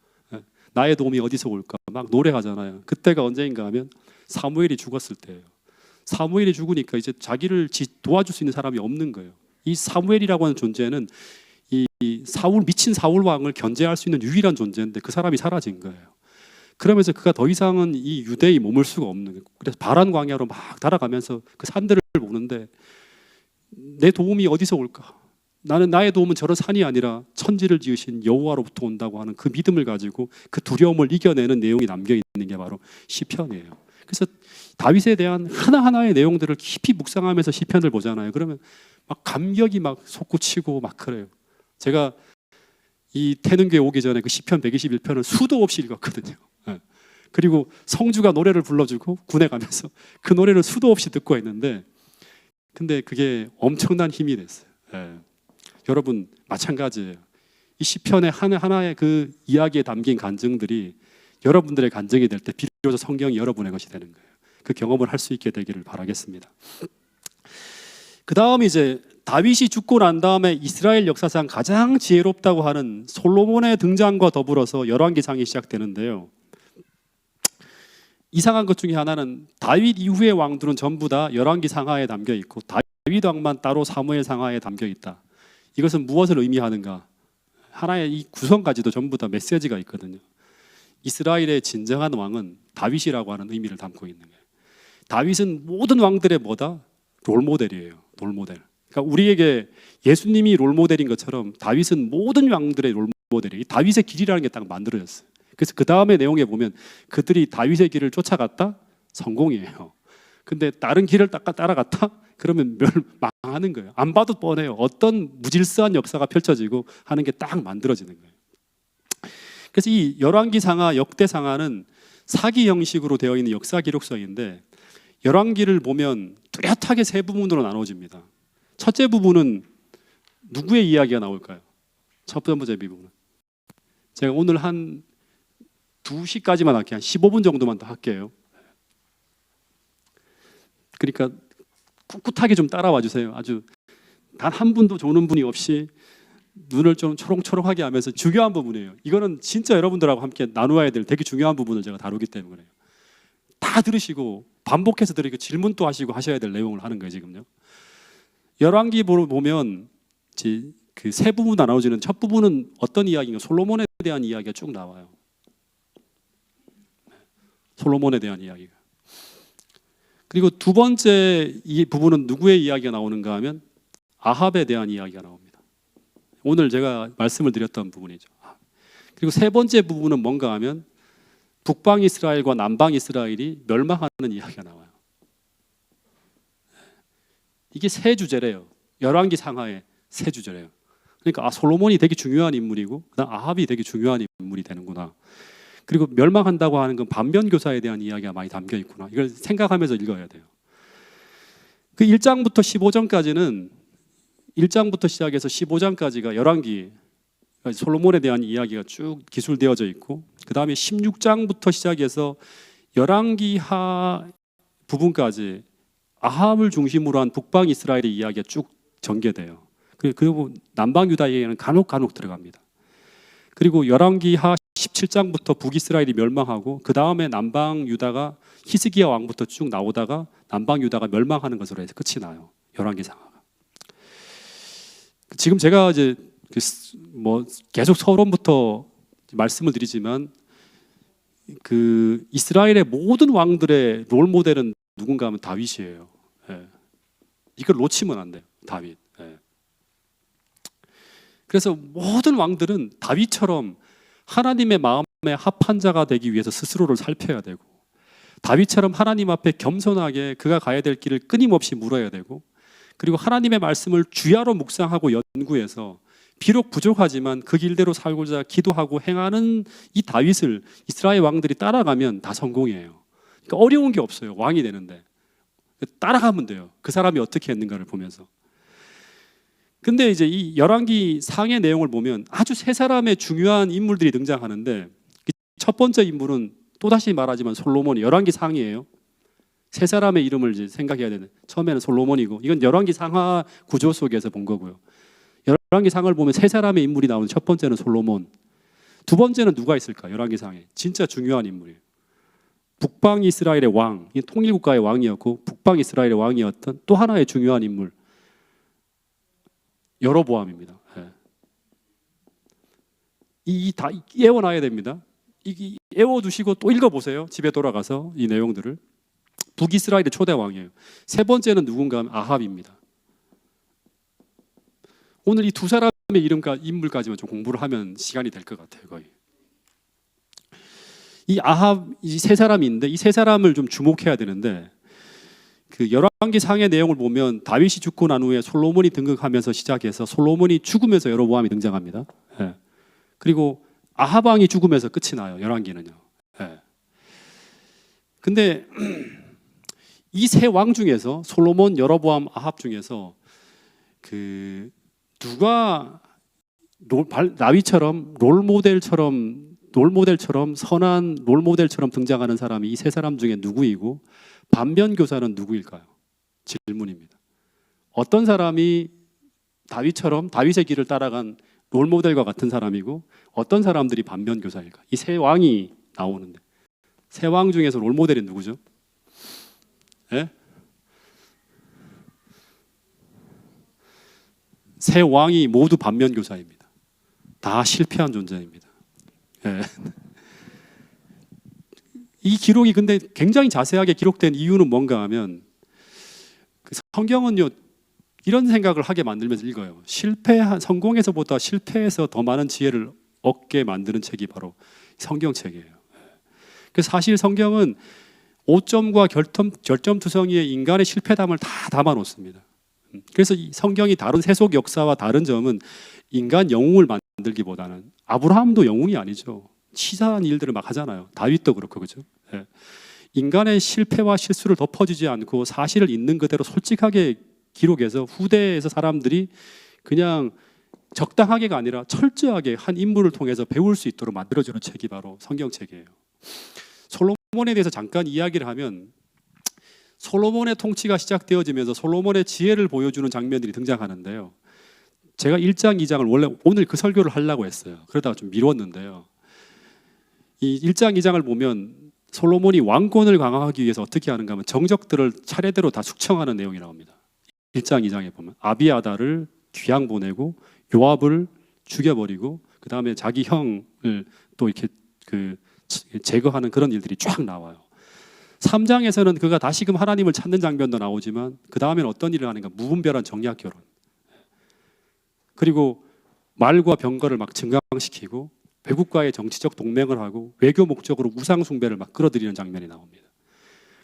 나의 도움이 어디서 올까 막 노래하잖아요. 그때가 언제인가 하면 사무엘이 죽었을 때예요. 사무엘이 죽으니까 이제 자기를 도와줄 수 있는 사람이 없는 거예요. 이 사무엘이라고 하는 존재는 이 미친 사울 왕을 견제할 수 있는 유일한 존재인데 그 사람이 사라진 거예요. 그러면서 그가 더 이상은 이 유대에 머물 수가 없는 거예요. 그래서 바란 광야로 막 달아가면서 그 산들을 보는데 내 도움이 어디서 올까? 나는 나의 도움은 저런 산이 아니라 천지를 지으신 여호와로부터 온다고 하는 그 믿음을 가지고 그 두려움을 이겨내는 내용이 담겨 있는 게 바로 시편이에요. 그래서 다윗에 대한 하나하나의 내용들을 깊이 묵상하면서 시편을 보잖아요. 그러면 막 감격이 막 솟구치고 막 그래요. 제가 이 태능교회 오기 전에 그 시편 121편을 수도 없이 읽었거든요. 그리고 성주가 노래를 불러주고 군에 가면서 그 노래를 수도 없이 듣고 했는데, 근데 그게 엄청난 힘이 됐어요. 여러분 마찬가지예요. 이 시편의 하나하나의 그 이야기에 담긴 간증들이 여러분들의 간증이 될 때 비로소 성경이 여러분의 것이 되는 거예요. 그 경험을 할 수 있게 되기를 바라겠습니다. 그 다음 이제 다윗이 죽고 난 다음에 이스라엘 역사상 가장 지혜롭다고 하는 솔로몬의 등장과 더불어서 열왕기상이 시작되는데요. 이상한 것 중에 하나는 다윗 이후의 왕들은 전부 다 열왕기상하에 담겨 있고 다윗 왕만 따로 사무엘 상하에 담겨 있다. 이것은 무엇을 의미하는가? 하나의 이 구성까지도 전부 다 메시지가 있거든요. 이스라엘의 진정한 왕은 다윗이라고 하는 의미를 담고 있는 거예요. 다윗은 모든 왕들의 뭐다? 롤모델이에요. 롤모델. 그러니까 우리에게 예수님이 롤모델인 것처럼 다윗은 모든 왕들의 롤모델이에요. 다윗의 길이라는 게 딱 만들어졌어요. 그래서 그 다음의 내용에 보면 그들이 다윗의 길을 쫓아갔다? 성공이에요. 근데 다른 길을 따라갔다? 그러면 망하는 거예요. 안 봐도 뻔해요. 어떤 무질서한 역사가 펼쳐지고 하는 게 딱 만들어지는 거예요. 그래서 이 열왕기상하, 역대상하는 사기 형식으로 되어 있는 역사 기록서인데, 열왕기를 보면 뚜렷하게 세 부분으로 나눠집니다. 첫째 부분은 누구의 이야기가 나올까요? 첫 번째 부분은 제가 오늘 한 2시까지만 할게요. 한 15분 정도만 더 할게요. 그러니까 꿋꿋하게 좀 따라와 주세요. 아주 단 한 분도 조는 분이 없이 눈을 좀 초롱초롱하게 하면서 중요한 부분이에요. 이거는 진짜 여러분들하고 함께 나누어야 될 되게 중요한 부분을 제가 다루기 때문에 다 들으시고 반복해서 들으시고 질문도 하시고 하셔야 될 내용을 하는 거예요. 지금요. 열왕기 보면 그 세 부분 나눠지는 첫 부분은 어떤 이야기인가? 솔로몬에 대한 이야기가 쭉 나와요. 솔로몬에 대한 이야기가. 그리고 두 번째 이 부분은 누구의 이야기가 나오는가 하면 아합에 대한 이야기가 나옵니다. 오늘 제가 말씀을 드렸던 부분이죠. 그리고 세 번째 부분은 뭔가 하면 북방 이스라엘과 남방 이스라엘이 멸망하는 이야기가 나와요. 이게 세 주제래요. 열왕기 상하의 세 주제래요. 그러니까 솔로몬이 되게 중요한 인물이고 그다음 아합이 되게 중요한 인물이 되는구나. 그리고 멸망한다고 하는 건 반면교사에 대한 이야기가 많이 담겨 있구나. 이걸 생각하면서 읽어야 돼요. 그 1장부터 15장까지는 1장부터 시작해서 15장까지가 열왕기 솔로몬에 대한 이야기가 쭉 기술되어져 있고 그 다음에 16장부터 시작해서 열왕기하 부분까지 아합을 중심으로 한 북방 이스라엘의 이야기가 쭉 전개돼요. 그리고 남방 유다에게는 간혹 들어갑니다. 그리고 열왕기하 17장부터 북이스라엘이 멸망하고 그 다음에 남방 유다가 히스기야 왕부터 쭉 나오다가 남방 유다가 멸망하는 것으로 해서 끝이 나요. 열왕기상하가. 지금 제가 이제 계속 서론부터 말씀을 드리지만 그 이스라엘의 모든 왕들의 롤 모델은 누군가 하면 다윗이에요. 예. 이걸 놓치면 안 돼요. 다윗. 예. 그래서 모든 왕들은 다윗처럼 하나님의 마음에 합한 자가 되기 위해서 스스로를 살펴야 되고 다윗처럼 하나님 앞에 겸손하게 그가 가야 될 길을 끊임없이 물어야 되고 그리고 하나님의 말씀을 주야로 묵상하고 연구해서 비록 부족하지만 그 길대로 살고자 기도하고 행하는 이 다윗을 이스라엘 왕들이 따라가면 다 성공이에요. 그러니까 어려운 게 없어요. 왕이 되는데 따라가면 돼요. 그 사람이 어떻게 했는가를 보면서. 근데 이제 이 열왕기 상의 내용을 보면 아주 세 사람의 중요한 인물들이 등장하는데 첫 번째 인물은 또다시 말하지만 솔로몬이 열왕기 상이에요. 세 사람의 이름을 이제 생각해야 되는. 처음에는 솔로몬이고 이건 열왕기 상하 구조 속에서 본 거고요. 열왕기 상을 보면 세 사람의 인물이 나오는 첫 번째는 솔로몬. 두 번째는 누가 있을까? 열왕기 상에 진짜 중요한 인물이에요. 북방 이스라엘의 왕, 통일국가의 왕이었고 북방 이스라엘의 왕이었던 또 하나의 중요한 인물 여로보암입니다. 이 다 외워놔야 됩니다. 외워두시고 또 읽어보세요. 집에 돌아가서 이 내용들을. 북이스라엘의 초대 왕이에요. 세 번째는 누군가 하면 아합입니다. 오늘 이 두 사람의 이름과 인물까지만 좀 공부를 하면 시간이 될 것 같아요. 거의. 이 아합 이 세 사람이 있는데 이 세 사람을 좀 주목해야 되는데 그 열왕기 상의 내용을 보면 다윗이 죽고 난 후에 솔로몬이 등극하면서 시작해서 솔로몬이 죽으면서 여로보암이 등장합니다. 예. 그리고 아합 왕이 죽으면서 끝이 나요. 열왕기는요. 예. 근데 이 세 왕 중에서 솔로몬, 여로보암, 아합 중에서 그 누가 다윗처럼 롤모델처럼 선한 롤모델처럼 등장하는 사람이 이 세 사람 중에 누구이고 반면교사는 누구일까요? 질문입니다. 어떤 사람이 다윗처럼 다윗의 길을 따라간 롤모델과 같은 사람이고 어떤 사람들이 반면교사일까? 이 세 왕이 나오는데 세 왕 중에서 롤모델이 누구죠? 예? 세 왕이 모두 반면교사입니다. 다 실패한 존재입니다. 예. 이 기록이 근데 굉장히 자세하게 기록된 이유는 뭔가 하면 그 성경은요 이런 생각을 하게 만들면서 읽어요. 성공에서보다 실패해서 더 많은 지혜를 얻게 만드는 책이 바로 성경책이에요. 그래서 사실 성경은 오점과 결점투성이의 인간의 실패담을 다 담아놓습니다. 그래서 이 성경이 다른 세속 역사와 다른 점은 인간 영웅을 만들기보다는 아브라함도 영웅이 아니죠. 치사한 일들을 막 하잖아요. 다윗도 그렇고 그죠. 예. 인간의 실패와 실수를 덮어주지 않고 사실을 있는 그대로 솔직하게 기록해서 후대에서 사람들이 그냥 적당하게가 아니라 철저하게 한 인물을 통해서 배울 수 있도록 만들어주는 책이 바로 성경책이에요. 솔로몬에 대해서 잠깐 이야기를 하면 솔로몬의 통치가 시작되어지면서 솔로몬의 지혜를 보여주는 장면들이 등장하는데요. 제가 1장, 2장을 원래 오늘 그 설교를 하려고 했어요. 그러다가 좀 미뤘는데요. 이 1장, 2장을 보면 솔로몬이 왕권을 강화하기 위해서 어떻게 하는가 하면 정적들을 차례대로 다 숙청하는 내용이 나옵니다. 1장, 2장에 보면 아비아다를 귀양 보내고 요압을 죽여버리고 그 다음에 자기 형을 또 이렇게 제거하는 그런 일들이 쫙 나와요. 3장에서는 그가 다시금 하나님을 찾는 장면도 나오지만 그 다음에는 어떤 일을 하는가? 무분별한 정략 결혼. 그리고 말과 병거를 막 증강시키고 외국과의 정치적 동맹을 하고 외교 목적으로 우상 숭배를 막 끌어들이는 장면이 나옵니다.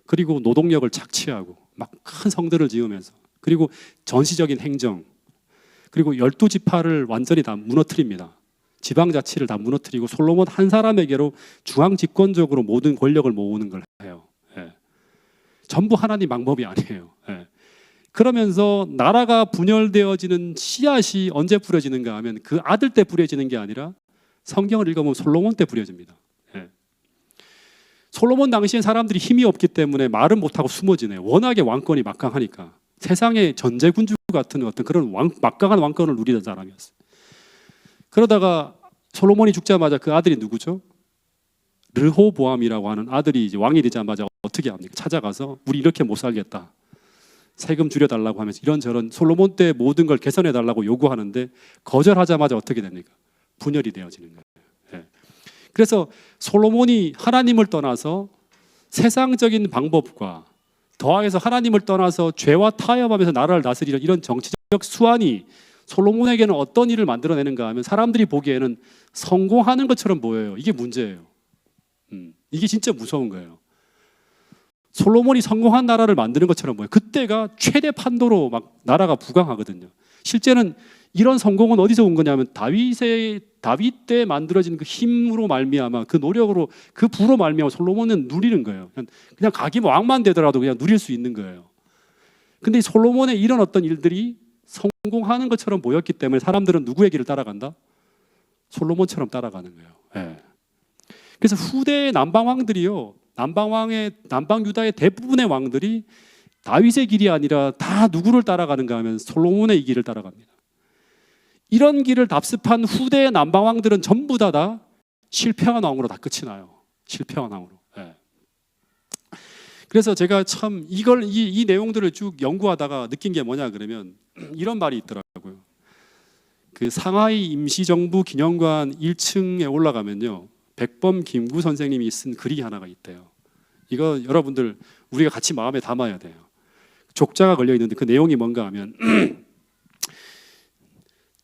그리고 노동력을 착취하고 막 큰 성들을 지으면서 그리고 전시적인 행정 그리고 12지파를 완전히 다 무너뜨립니다. 지방자치를 다 무너뜨리고 솔로몬 한 사람에게로 중앙 집권적으로 모든 권력을 모으는 걸 해요. 예. 전부 하나님 방법이 아니에요. 예. 그러면서 나라가 분열되어지는 씨앗이 언제 뿌려지는가 하면 그 아들 때 뿌려지는 게 아니라 성경을 읽어보면 솔로몬 때 뿌려집니다. 예. 솔로몬 당시엔 사람들이 힘이 없기 때문에 말은 못하고 숨어지네요. 워낙에 왕권이 막강하니까. 세상의 전제군주 같은 어떤 그런 막강한 왕권을 누리던 사람이었어요. 그러다가 솔로몬이 죽자마자 그 아들이 누구죠? 르호보암이라고 하는 아들이 이제 왕이 되자마자 어떻게 합니까? 찾아가서 우리 이렇게 못 살겠다. 세금 줄여달라고 하면서 이런저런 솔로몬 때 모든 걸 개선해달라고 요구하는데 거절하자마자 어떻게 됩니까? 분열이 되어지는 거예요. 예. 그래서 솔로몬이 하나님을 떠나서 세상적인 방법과 더하여서 하나님을 떠나서 죄와 타협하면서 나라를 다스리는 이런 정치적 수완이 솔로몬에게는 어떤 일을 만들어내는가 하면 사람들이 보기에는 성공하는 것처럼 보여요. 이게 문제예요. 이게 진짜 무서운 거예요. 솔로몬이 성공한 나라를 만드는 것처럼 보여요. 그때가 최대 판도로 막 나라가 부강하거든요. 실제는 이런 성공은 어디서 온 거냐면 다윗 때 만들어진 그 힘으로 말미암아 그 노력으로 그 부로 말미암아 솔로몬은 누리는 거예요. 그냥 각이 왕만 되더라도 그냥 누릴 수 있는 거예요. 근데 솔로몬의 이런 어떤 일들이 성공하는 것처럼 보였기 때문에 사람들은 누구의 길을 따라간다? 솔로몬처럼 따라가는 거예요. 예. 그래서 후대의 남방 왕들이요, 남방 유다의 대부분의 왕들이 다윗의 길이 아니라 다 누구를 따라가는가 하면 솔로몬의 길을 따라갑니다. 이런 길을 답습한 후대의 남방 왕들은 전부 다 실패한 왕으로 다 끝이 나요. 실패한 왕으로. 예. 그래서 제가 참 이 내용들을 쭉 연구하다가 느낀 게 뭐냐 그러면 이런 말이 있더라고요. 그 상하이 임시정부 기념관 1층에 올라가면요, 백범 김구 선생님이 쓴 글이 하나가 있대요. 이거 여러분들 우리가 같이 마음에 담아야 돼요. 족자가 걸려 있는데 그 내용이 뭔가 하면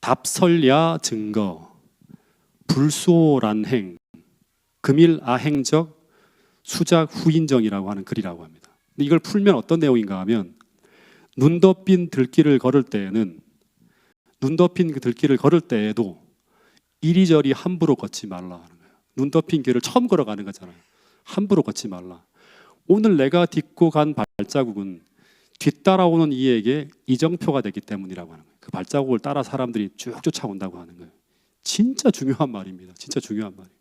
답설야 증거 불소란행 금일아행적 수작 후인정이라고 하는 글이라고 합니다. 근데 이걸 풀면 어떤 내용인가 하면 눈 덮인 들길을 걸을 때에는 눈 덮인 그 들길을 걸을 때에도 이리저리 함부로 걷지 말라 하는 거예요. 눈 덮인 길을 처음 걸어가는 거잖아요. 함부로 걷지 말라. 오늘 내가 딛고 간 발자국은 뒤따라오는 이에게 이정표가 되기 때문이라고 하는 거예요. 그 발자국을 따라 사람들이 쭉 쫓아온다고 하는 거예요. 진짜 중요한 말입니다. 진짜 중요한 말이에요.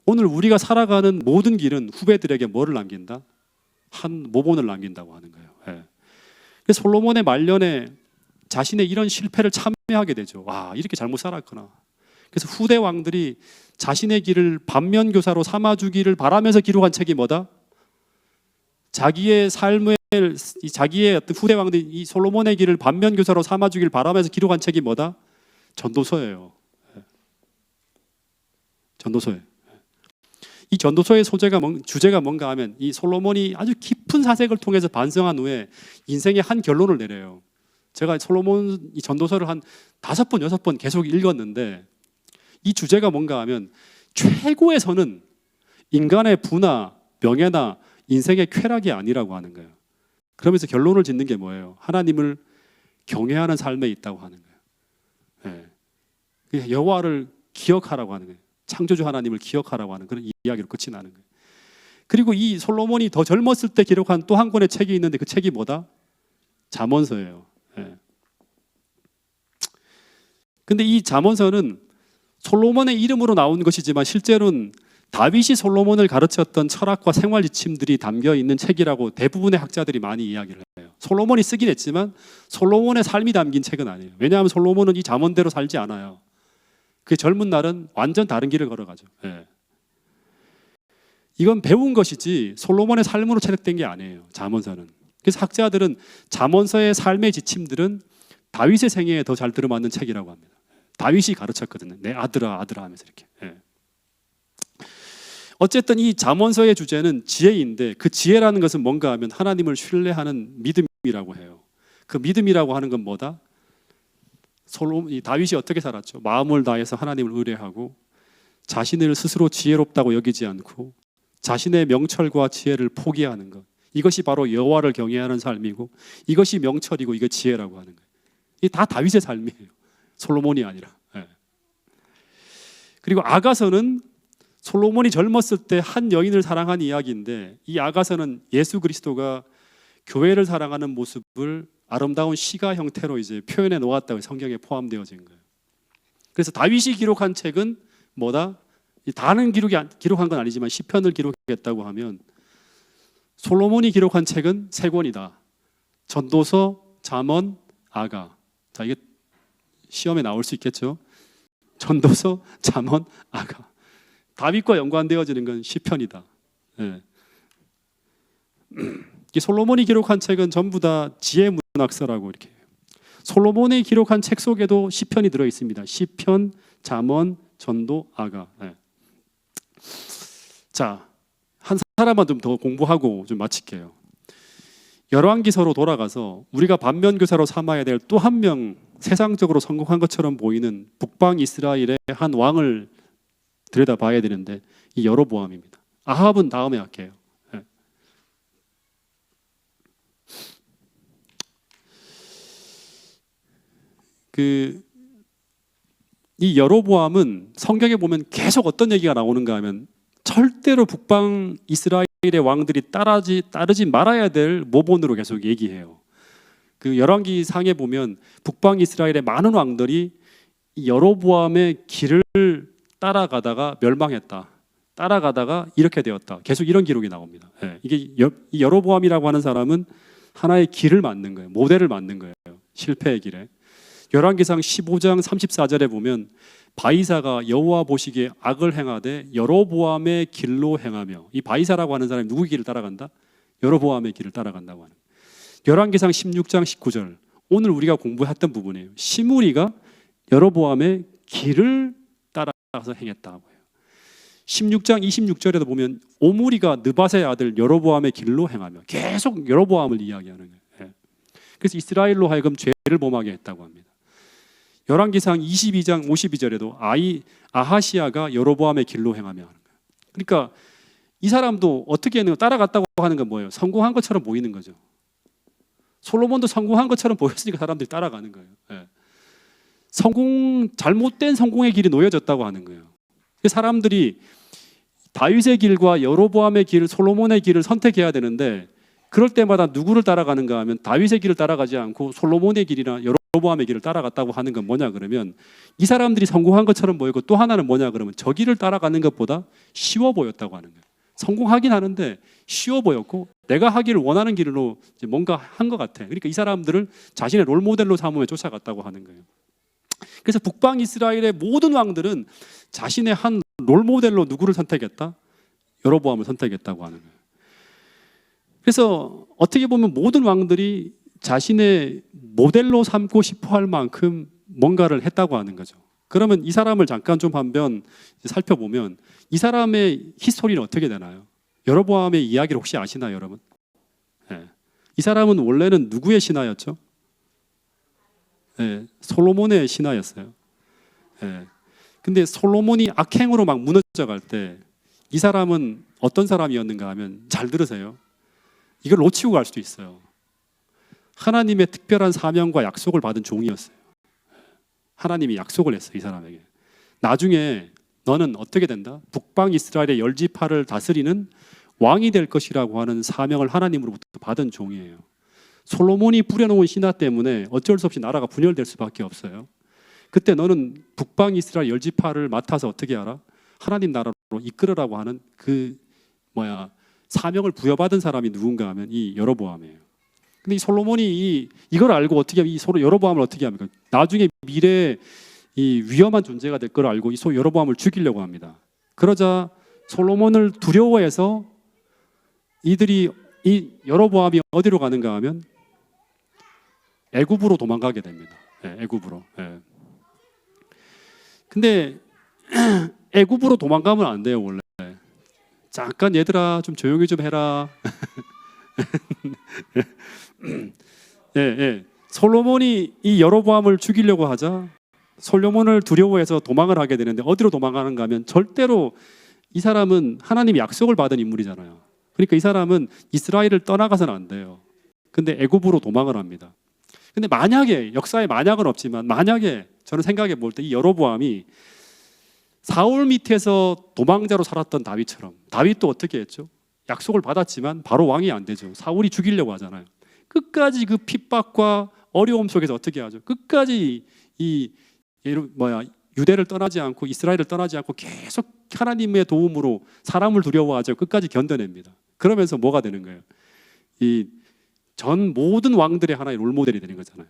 오늘 우리가 살아가는 모든 길은 후배들에게 뭐를 남긴다? 한 모본을 남긴다고 하는 거예요. 예. 그래서 솔로몬의 말년에 자신의 이런 실패를 참여하게 되죠. 와, 이렇게 잘못 살았구나. 그래서 후대 왕들이 자신의 길을 반면교사로 삼아주기를 바라면서 기록한 책이 뭐다? 자기의 삶을 자기의 어떤 후대 왕들이 이 솔로몬의 길을 반면교사로 삼아주기를 바라면서 기록한 책이 뭐다? 전도서예요. 전도서예요. 이 전도서의 주제가 뭔가 하면 이 솔로몬이 아주 깊은 사색을 통해서 반성한 후에 인생의 한 결론을 내려요. 제가 솔로몬 이 전도서를 한 5번, 6번 계속 읽었는데 이 주제가 뭔가 하면 최고의 선은 인간의 부나 명예나 인생의 쾌락이 아니라고 하는 거예요. 그러면서 결론을 짓는 게 뭐예요? 하나님을 경외하는 삶에 있다고 하는 거예요. 예. 여호와를 기억하라고 하는 거예요. 창조주 하나님을 기억하라고 하는 그런 이야기로 끝이 나는 거예요. 그리고 이 솔로몬이 더 젊었을 때 기록한 또 한 권의 책이 있는데 그 책이 뭐다? 잠언서예요. 예. 근데 이 잠언서는 솔로몬의 이름으로 나온 것이지만 실제로는 다윗이 솔로몬을 가르쳤던 철학과 생활 지침들이 담겨 있는 책이라고 대부분의 학자들이 많이 이야기를 해요. 솔로몬이 쓰긴 했지만 솔로몬의 삶이 담긴 책은 아니에요. 왜냐하면 솔로몬은 이 잠언대로 살지 않아요. 그 젊은 날은 완전 다른 길을 걸어가죠. 예. 이건 배운 것이지 솔로몬의 삶으로 채택된 게 아니에요. 잠언서는. 그래서 학자들은 잠언서의 삶의 지침들은 다윗의 생애에 더 잘 들어맞는 책이라고 합니다. 다윗이 가르쳤거든요. 내 아들아 아들아 하면서 이렇게. 예. 어쨌든 이 잠언서의 주제는 지혜인데 그 지혜라는 것은 뭔가 하면 하나님을 신뢰하는 믿음이라고 해요. 그 믿음이라고 하는 건 뭐다? 다윗이 어떻게 살았죠? 마음을 다해서 하나님을 의뢰하고 자신을 스스로 지혜롭다고 여기지 않고 자신의 명철과 지혜를 포기하는 것. 이것이 바로 여호와를 경외하는 삶이고 이것이 명철이고 이게 지혜라고 하는 거예요. 이게 다 다윗의 삶이에요. 솔로몬이 아니라. 예. 그리고 아가서는 솔로몬이 젊었을 때 한 여인을 사랑한 이야기인데, 이 아가서는 예수 그리스도가 교회를 사랑하는 모습을 아름다운 시가 형태로 이제 표현해 놓았다고 성경에 포함되어진 거예요. 그래서 다윗이 기록한 책은 뭐다? 다는 기록한 건 아니지만 시편을 기록했다고 하면 솔로몬이 기록한 책은 세 권이다. 전도서, 잠언, 아가. 자, 이게 시험에 나올 수 있겠죠? 전도서, 잠언, 아가. 다윗과 연관되어지는 건 시편이다. 예. 이 솔로몬이 기록한 책은 전부 다 지혜 문학서라고 이렇게. 솔로몬이 기록한 책 속에도 시편이 들어 있습니다. 시편, 잠언, 전도, 아가. 예. 자, 한 사람만 좀 더 공부하고 좀 마칠게요. 열왕기서로 돌아가서 우리가 반면교사로 삼아야 될 또 한 명 세상적으로 성공한 것처럼 보이는 북방 이스라엘의 한 왕을 들여다봐야 되는데, 이 여로보암입니다. 아합은 다음에 할게요. 이 여로보암은 성경에 보면 계속 어떤 얘기가 나오는가 하면 절대로 북방 이스라엘의 왕들이 따르지 말아야 될 모본으로 계속 얘기해요. 그 열왕기 상에 보면 북방 이스라엘의 많은 왕들이 이 여로보암의 길을 따라가다가 멸망했다. 따라가다가 이렇게 되었다. 계속 이런 기록이 나옵니다. 이게 이 여로보암이라고 하는 사람은 하나의 길을 만든 거예요. 모델을 만든 거예요. 실패의 길에. 열왕기상 15장 34절에 보면 바이사가 여호와 보시기에 악을 행하되 여로보암의 길로 행하며, 이 바이사라고 하는 사람이 누구의 길을 따라간다? 여로보암의 길을 따라간다고 하는. 열왕기상 16장 19절, 오늘 우리가 공부했던 부분이에요. 시므리가 여로보암의 길을 따라가서 행했다고 해요. 16장 26절에도 보면 오므리가 느밧의 아들 여로보암의 길로 행하며, 계속 여로보암을 이야기하는 거예요. 그래서 이스라엘로 하여금 죄를 범하게 했다고 합니다. 열왕기상 22장 52절에도 아하시아가 여로보암의 길로 행하며 하는 거예요. 그러니까 이 사람도 어떻게 따라갔다고 하는 건 뭐예요? 성공한 것처럼 보이는 거죠. 솔로몬도 성공한 것처럼 보였으니까 사람들이 따라가는 거예요. 잘못된 성공의 길이 놓여졌다고 하는 거예요. 사람들이 다윗의 길과 여로보암의 길, 솔로몬의 길을 선택해야 되는데, 그럴 때마다 누구를 따라가는가 하면 다윗의 길을 따라가지 않고 솔로몬의 길이나 여로보암의 길을 따라갔다고 하는 건 뭐냐 그러면, 이 사람들이 성공한 것처럼 보이고, 또 하나는 뭐냐 그러면 저 길을 따라가는 것보다 쉬워 보였다고 하는 거예요. 성공하긴 하는데 쉬워 보였고, 내가 하기를 원하는 길로 뭔가 한 것 같아. 그러니까 이 사람들을 자신의 롤모델로 삼으며 쫓아갔다고 하는 거예요. 그래서 북방 이스라엘의 모든 왕들은 자신의 한 롤모델로 누구를 선택했다? 여로보암을 선택했다고 하는 거예요. 그래서 어떻게 보면 모든 왕들이 자신의 모델로 삼고 싶어 할 만큼 뭔가를 했다고 하는 거죠. 그러면 이 사람을 잠깐 좀 한번 살펴보면 이 사람의 히스토리는 어떻게 되나요? 여로보암의 이야기를 혹시 아시나요, 여러분? 이 사람은 원래는 누구의 신하였죠? 솔로몬의 신하였어요. 근데 솔로몬이 악행으로 막 무너져 갈 때 이 사람은 어떤 사람이었는가 하면, 잘 들으세요. 이걸 놓치고 갈 수도 있어요. 하나님의 특별한 사명과 약속을 받은 종이었어요. 하나님이 약속을 했어요, 이 사람에게. 나중에 너는 어떻게 된다? 북방 이스라엘의 10지파를 다스리는 왕이 될 것이라고 하는 사명을 하나님으로부터 받은 종이에요. 솔로몬이 부려놓은 신화 때문에 어쩔 수 없이 나라가 분열될 수밖에 없어요. 그때 너는 북방 이스라엘 10지파를 맡아서 어떻게 하라? 하나님 나라로 이끌으라고 하는 사명을 부여받은 사람이 누군가 하면 이 여로보암이에요. 근데 이 솔로몬이 이걸 알고 어떻게 하면 이 여로보암을 어떻게 합니까? 나중에 미래에 이 위험한 존재가 될 걸 알고 이 여로보암을 죽이려고 합니다. 그러자 솔로몬을 두려워해서 이 여로보암이 어디로 가는가 하면 애굽으로 도망가게 됩니다. 애굽으로. 근데 애굽으로 도망가면 안 돼요, 원래. 잠깐 얘들아 좀 조용히 좀 해라. 솔로몬이 이 여로보암을 죽이려고 하자 솔로몬을 두려워해서 도망을 하게 되는데, 어디로 도망가는가 하면 절대로 이 사람은 하나님이 약속을 받은 인물이잖아요. 그러니까 이 사람은 이스라엘을 떠나가서는 안 돼요. 근데 애굽으로 도망을 합니다. 근데 만약에 역사에 만약은 없지만 만약에 저는 생각해 볼 때 이 여로보암이 사울 밑에서 도망자로 살았던 다윗처럼, 다윗도 어떻게 했죠? 약속을 받았지만 바로 왕이 안 되죠. 사울이 죽이려고 하잖아요. 끝까지 그 핍박과 어려움 속에서 어떻게 하죠? 끝까지 이 유대를 떠나지 않고 이스라엘을 떠나지 않고 계속 하나님의 도움으로 사람을 두려워하죠. 끝까지 견뎌냅니다. 그러면서 뭐가 되는 거예요? 이 전 모든 왕들의 하나의 롤모델이 되는 거잖아요.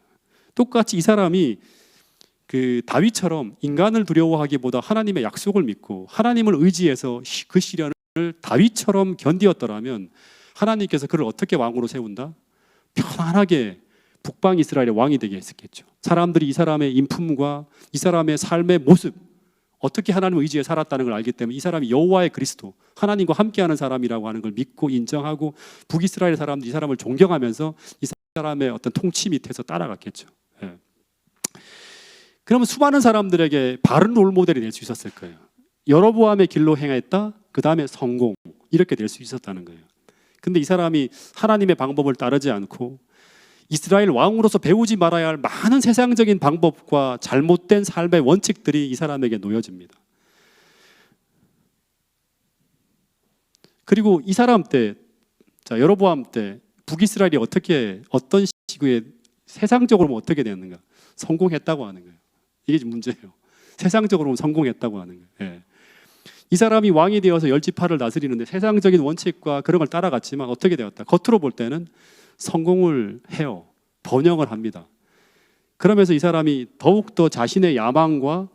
똑같이 이 사람이 그 다윗처럼 인간을 두려워하기보다 하나님의 약속을 믿고 하나님을 의지해서 그 시련을 다윗처럼 견디었더라면 하나님께서 그를 어떻게 왕으로 세운다? 편안하게 북방 이스라엘의 왕이 되게 했겠죠. 사람들이 이 사람의 인품과 이 사람의 삶의 모습, 어떻게 하나님을 의지해 살았다는 걸 알기 때문에 이 사람이 여호와의 그리스도, 하나님과 함께하는 사람이라고 하는 걸 믿고 인정하고 북이스라엘 사람들이 이 사람을 존경하면서 이 사람의 어떤 통치 밑에서 따라갔겠죠. 예. 그러면 수많은 사람들에게 바른 롤모델이 될 수 있었을 거예요. 여로보암의 길로 행했다, 그 다음에 성공, 이렇게 될 수 있었다는 거예요. 근데 이 사람이 하나님의 방법을 따르지 않고 이스라엘 왕으로서 배우지 말아야 할 많은 세상적인 방법과 잘못된 삶의 원칙들이 이 사람에게 놓여집니다. 그리고 이 사람 때, 여로보암 때 북이스라엘이 어떤 시기에 세상적으로 보면 어떻게 되었는가? 성공했다고 하는 거예요. 이게 문제예요. 세상적으로 보면 성공했다고 하는 거예요. 예. 이 사람이 왕이 되어서 열지파를 다스리는데 세상적인 원칙과 그런 걸 따라갔지만 어떻게 되었다? 겉으로 볼 때는 성공을 해요. 번영을 합니다. 그러면서 이 사람이 더욱더 자신의 야망과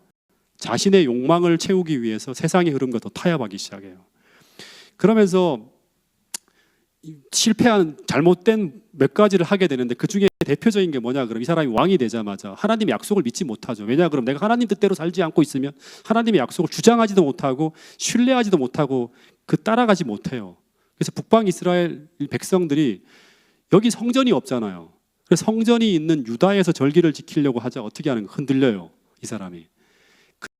자신의 욕망을 채우기 위해서 세상의 흐름과 더 타협하기 시작해요. 그러면서 실패한 잘못된 몇 가지를 하게 되는데 그 중에 대표적인 게 뭐냐 그럼 이 사람이 왕이 되자마자 하나님의 약속을 믿지 못하죠. 왜냐 그럼 내가 하나님 뜻대로 살지 않고 있으면 하나님의 약속을 주장하지도 못하고 신뢰하지도 못하고 따라가지 못해요. 그래서 북방 이스라엘 백성들이 여기 성전이 없잖아요. 그래서 성전이 있는 유다에서 절기를 지키려고 하자 어떻게 하는 거? 흔들려요. 이 사람이.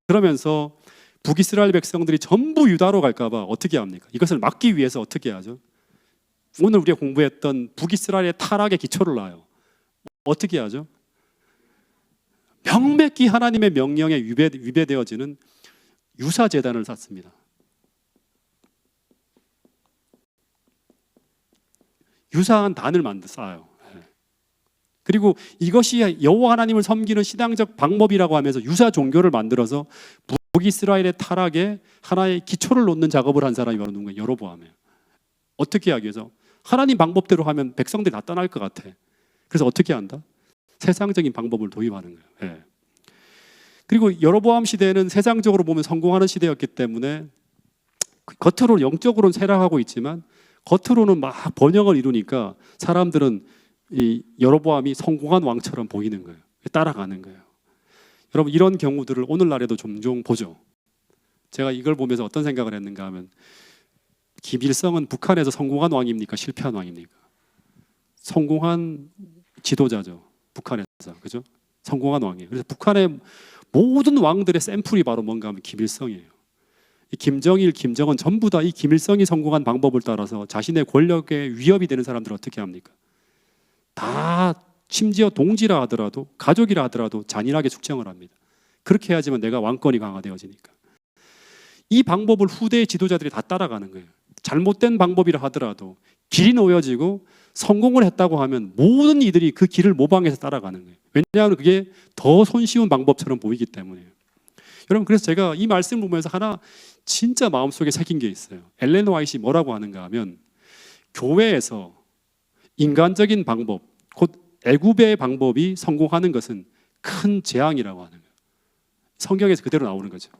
그러면서 북이스라엘 백성들이 전부 유다로 갈까 봐 어떻게 합니까? 이것을 막기 위해서 어떻게 하죠? 오늘 우리가 공부했던 북이스라엘의 타락의 기초를 놔요. 어떻게 하죠? 명백히 하나님의 명령에 위배되어지는 유사제단을 쌓습니다. 유사한 단을 쌓아요. 그리고 이것이 여호와 하나님을 섬기는 신앙적 방법이라고 하면서 유사 종교를 만들어서 북이스라엘의 타락에 하나의 기초를 놓는 작업을 한 사람이 바로 누군가? 여로보암이에요. 어떻게 하기 위해서? 하나님 방법대로 하면 백성들이 다 떠날 것 같아. 그래서 어떻게 한다? 세상적인 방법을 도입하는 거예요. 예. 그리고 여로보암 시대는 세상적으로 보면 성공하는 시대였기 때문에 겉으로 영적으로는 쇠락하고 있지만 겉으로는 막 번영을 이루니까 사람들은 이 여로보암이 성공한 왕처럼 보이는 거예요. 따라가는 거예요. 여러분 이런 경우들을 오늘날에도 종종 보죠. 제가 이걸 보면서 어떤 생각을 했는가 하면 김일성은 북한에서 성공한 왕입니까? 실패한 왕입니까? 성공한 지도자죠. 북한에서. 그죠? 성공한 왕이에요. 그래서 북한의 모든 왕들의 샘플이 바로 뭔가 하면 김일성이에요. 이 김정일, 김정은 전부 다 이 김일성이 성공한 방법을 따라서 자신의 권력에 위협이 되는 사람들은 어떻게 합니까? 다 심지어 동지라 하더라도 가족이라 하더라도 잔인하게 숙청을 합니다. 그렇게 해야지만 내가 왕권이 강화되어지니까. 이 방법을 후대의 지도자들이 다 따라가는 거예요. 잘못된 방법이라 하더라도 길이 놓여지고 성공을 했다고 하면 모든 이들이 그 길을 모방해서 따라가는 거예요. 왜냐하면 그게 더 손쉬운 방법처럼 보이기 때문이에요. 여러분 그래서 제가 이 말씀을 보면서 하나 진짜 마음속에 새긴 게 있어요. 엘렌 화이트이 뭐라고 하는가 하면 교회에서 인간적인 방법, 곧 애굽의 방법이 성공하는 것은 큰 재앙이라고 하는 거예요. 성경에서 그대로 나오는 거죠.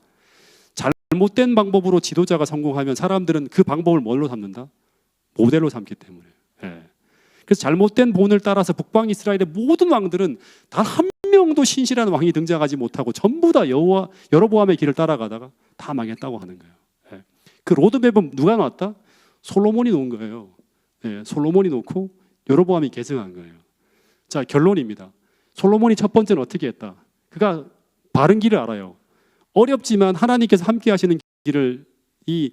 잘못된 방법으로 지도자가 성공하면 사람들은 그 방법을 뭘로 삼는다? 모델로 삼기 때문에. 예. 그래서 잘못된 본을 따라서 북방 이스라엘의 모든 왕들은 단 한 명도 신실한 왕이 등장하지 못하고 전부 다 여로보암의 길을 따라가다가 다 망했다고 하는 거예요. 예. 그 로드맵은 누가 놨다? 솔로몬이 놓은 거예요. 예. 솔로몬이 놓고 여로보암이 계승한 거예요. 자, 결론입니다. 솔로몬이 첫 번째는 어떻게 했다? 그가 바른 길을 알아요. 어렵지만 하나님께서 함께 하시는 길을 이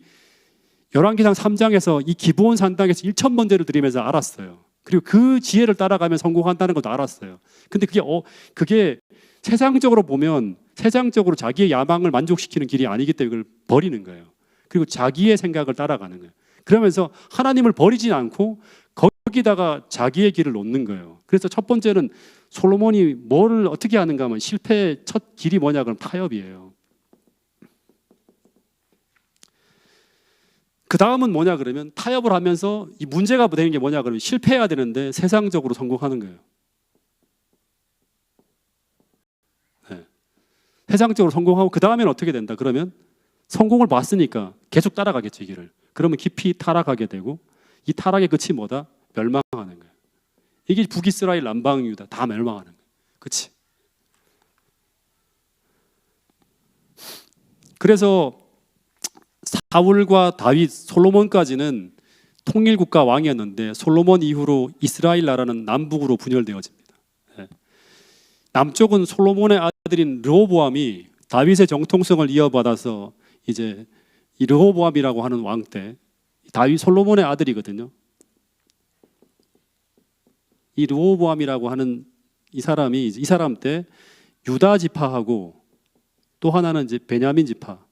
열왕기상 3장에서 이 기브온 산당에서 1,000번제를 드리면서 알았어요. 그리고 그 지혜를 따라가면 성공한다는 것도 알았어요. 근데 그게 세상적으로 보면 세상적으로 자기의 야망을 만족시키는 길이 아니기 때문에 그걸 버리는 거예요. 그리고 자기의 생각을 따라가는 거예요. 그러면서 하나님을 버리지 않고 거기다가 자기의 길을 놓는 거예요. 그래서 첫 번째는 솔로몬이 뭐를 어떻게 하는가 하면 실패의 첫 길이 뭐냐 그러면 타협이에요. 그 다음은 뭐냐 그러면 타협을 하면서 이 문제가 되는 게 뭐냐 그러면 실패해야 되는데 세상적으로 성공하는 거예요. 네. 세상적으로 성공하고 그 다음에는 어떻게 된다 그러면 성공을 봤으니까 계속 따라가겠죠 이 길을. 그러면 깊이 타락하게 되고 이 타락의 끝이 뭐다? 멸망하는 거예요. 이게 북이스라엘 남방 유다 다 멸망하는 거예요. 그렇지? 그래서 사울과 다윗, 솔로몬까지는 통일국가 왕이었는데 솔로몬 이후로 이스라엘 나라는 남북으로 분열되어집니다. 남쪽은 솔로몬의 아들인 르호보암이 다윗의 정통성을 이어받아서 이제 이 르호보암이라고 하는 왕 때 다윗 솔로몬의 아들이거든요. 이 르호보암이라고 하는 이 사람 때 유다 지파하고 또 하나는 이제 베냐민 지파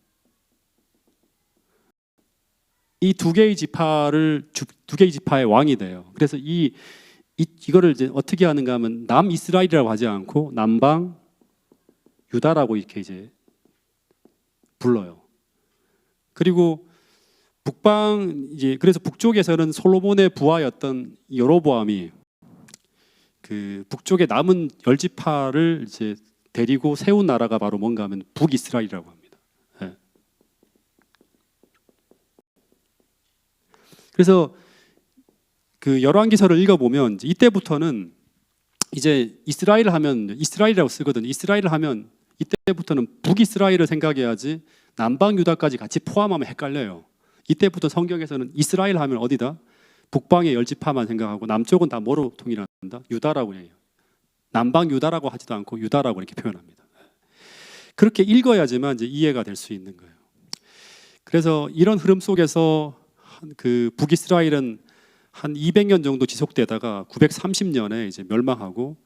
이 두 개의 지파의 왕이 돼요. 그래서 이거를 이제 어떻게 하는가 하면 남이스라엘이라고 하지 않고 남방 유다라고 이렇게 이제 불러요. 그리고 그래서 북쪽에서는 솔로몬의 부하였던 여로보암이 그 북쪽에 남은 10지파를 이제 데리고 세운 나라가 바로 뭔가 하면 북이스라엘이라고 합니다. 그래서 그 열왕기서를 읽어보면 이때부터는 이제 이스라엘 하면 이스라엘이라고 쓰거든요. 이스라엘 하면 이때부터는 북이스라엘을 생각해야지 남방 유다까지 같이 포함하면 헷갈려요. 이때부터 성경에서는 이스라엘 하면 어디다? 북방의 10지파만 생각하고 남쪽은 다 뭐로 통일한다? 유다라고 해요. 남방 유다라고 하지도 않고 유다라고 이렇게 표현합니다. 그렇게 읽어야지만 이제 이해가 될 수 있는 거예요. 그래서 이런 흐름 속에서 그 북이스라엘은 한 200년 정도 지속되다가 930년에 이제 멸망하고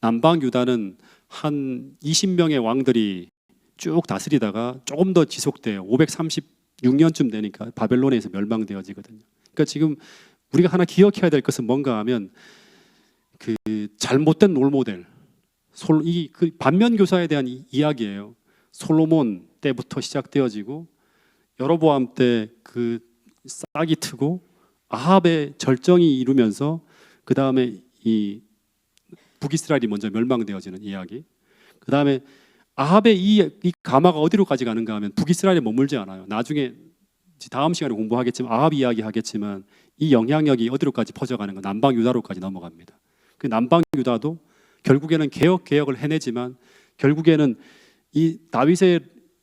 남방 유다는 한 20명의 왕들이 쭉 다스리다가 조금 더 지속돼요. 536년쯤 되니까 바벨론에서 멸망되어지거든요. 그러니까 지금 우리가 하나 기억해야 될 것은 뭔가 하면 그 잘못된 롤모델, 그 반면 교사에 대한 이야기예요. 솔로몬 때부터 시작되어지고 여로보암 때 그 싹이 트고 아합의 절정이 이루면서 그 다음에 이 북이스라엘이 먼저 멸망되어지는 이야기. 그 다음에 아합의 이 가마가 어디로까지 가는가 하면 북이스라엘에 머물지 않아요. 나중에 다음 시간에 공부하겠지만 아합 이야기 하겠지만 이 영향력이 어디로까지 퍼져가는 거 남방 유다로까지 넘어갑니다. 그 남방 유다도 결국에는 개혁을 해내지만 결국에는 이 다윗의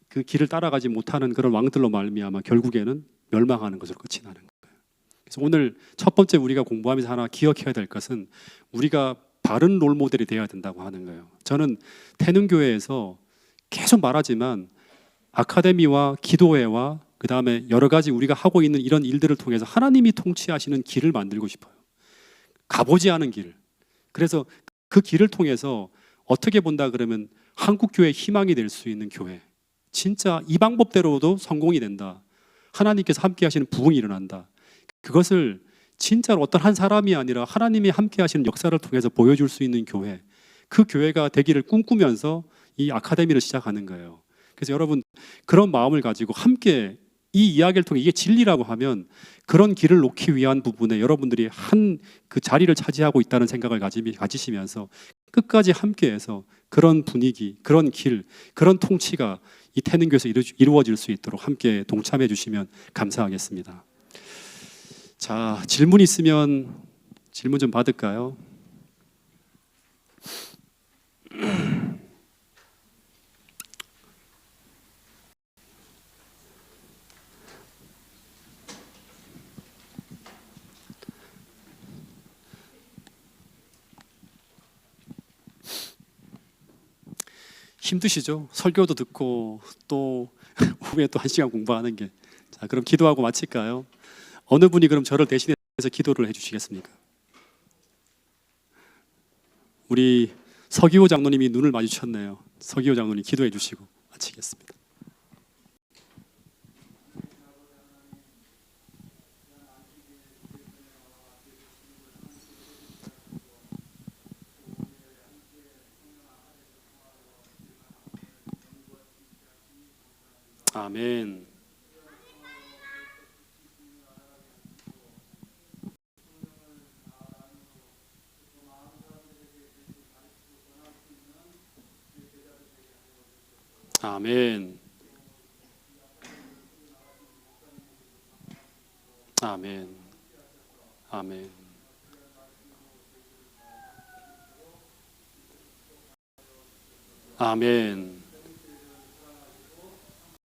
그 길을 따라가지 못하는 그런 왕들로 말미암아 결국에는 멸망하는 것으로 끝이 나는 거예요. 그래서 오늘 첫 번째 우리가 공부하면서 하나 기억해야 될 것은 우리가 바른 롤모델이 되어야 된다고 하는 거예요. 저는 태능교회에서 계속 말하지만 아카데미와 기도회와 그 다음에 여러 가지 우리가 하고 있는 이런 일들을 통해서 하나님이 통치하시는 길을 만들고 싶어요. 가보지 않은 길. 그래서 그 길을 통해서 어떻게 본다 그러면 한국교회의 희망이 될 수 있는 교회. 진짜 이 방법대로도 성공이 된다. 하나님께서 함께 하시는 부흥이 일어난다. 그것을 진짜로 어떤 한 사람이 아니라 하나님이 함께 하시는 역사를 통해서 보여줄 수 있는 교회. 그 교회가 되기를 꿈꾸면서 이 아카데미를 시작하는 거예요. 그래서 여러분 그런 마음을 가지고 함께 이 이야기를 통해 이게 진리라고 하면 그런 길을 놓기 위한 부분에 여러분들이 한 그 자리를 차지하고 있다는 생각을 가지시면서 끝까지 함께해서 그런 분위기, 그런 길, 그런 통치가 이 태능교에서 이루어질 수 있도록 함께 동참해 주시면 감사하겠습니다. 자, 질문 있으면 질문 좀 받을까요? 힘드시죠? 설교도 듣고 또 후에 또 1시간 공부하는 게. 자, 그럼 기도하고 마칠까요? 어느 분이 그럼 저를 대신해서 기도를 해주시겠습니까? 우리 서기호 장로님이 눈을 마주쳤네요. 서기호 장로님 기도해 주시고 마치겠습니다. 아멘. 아멘. 아멘. 아멘. 아멘.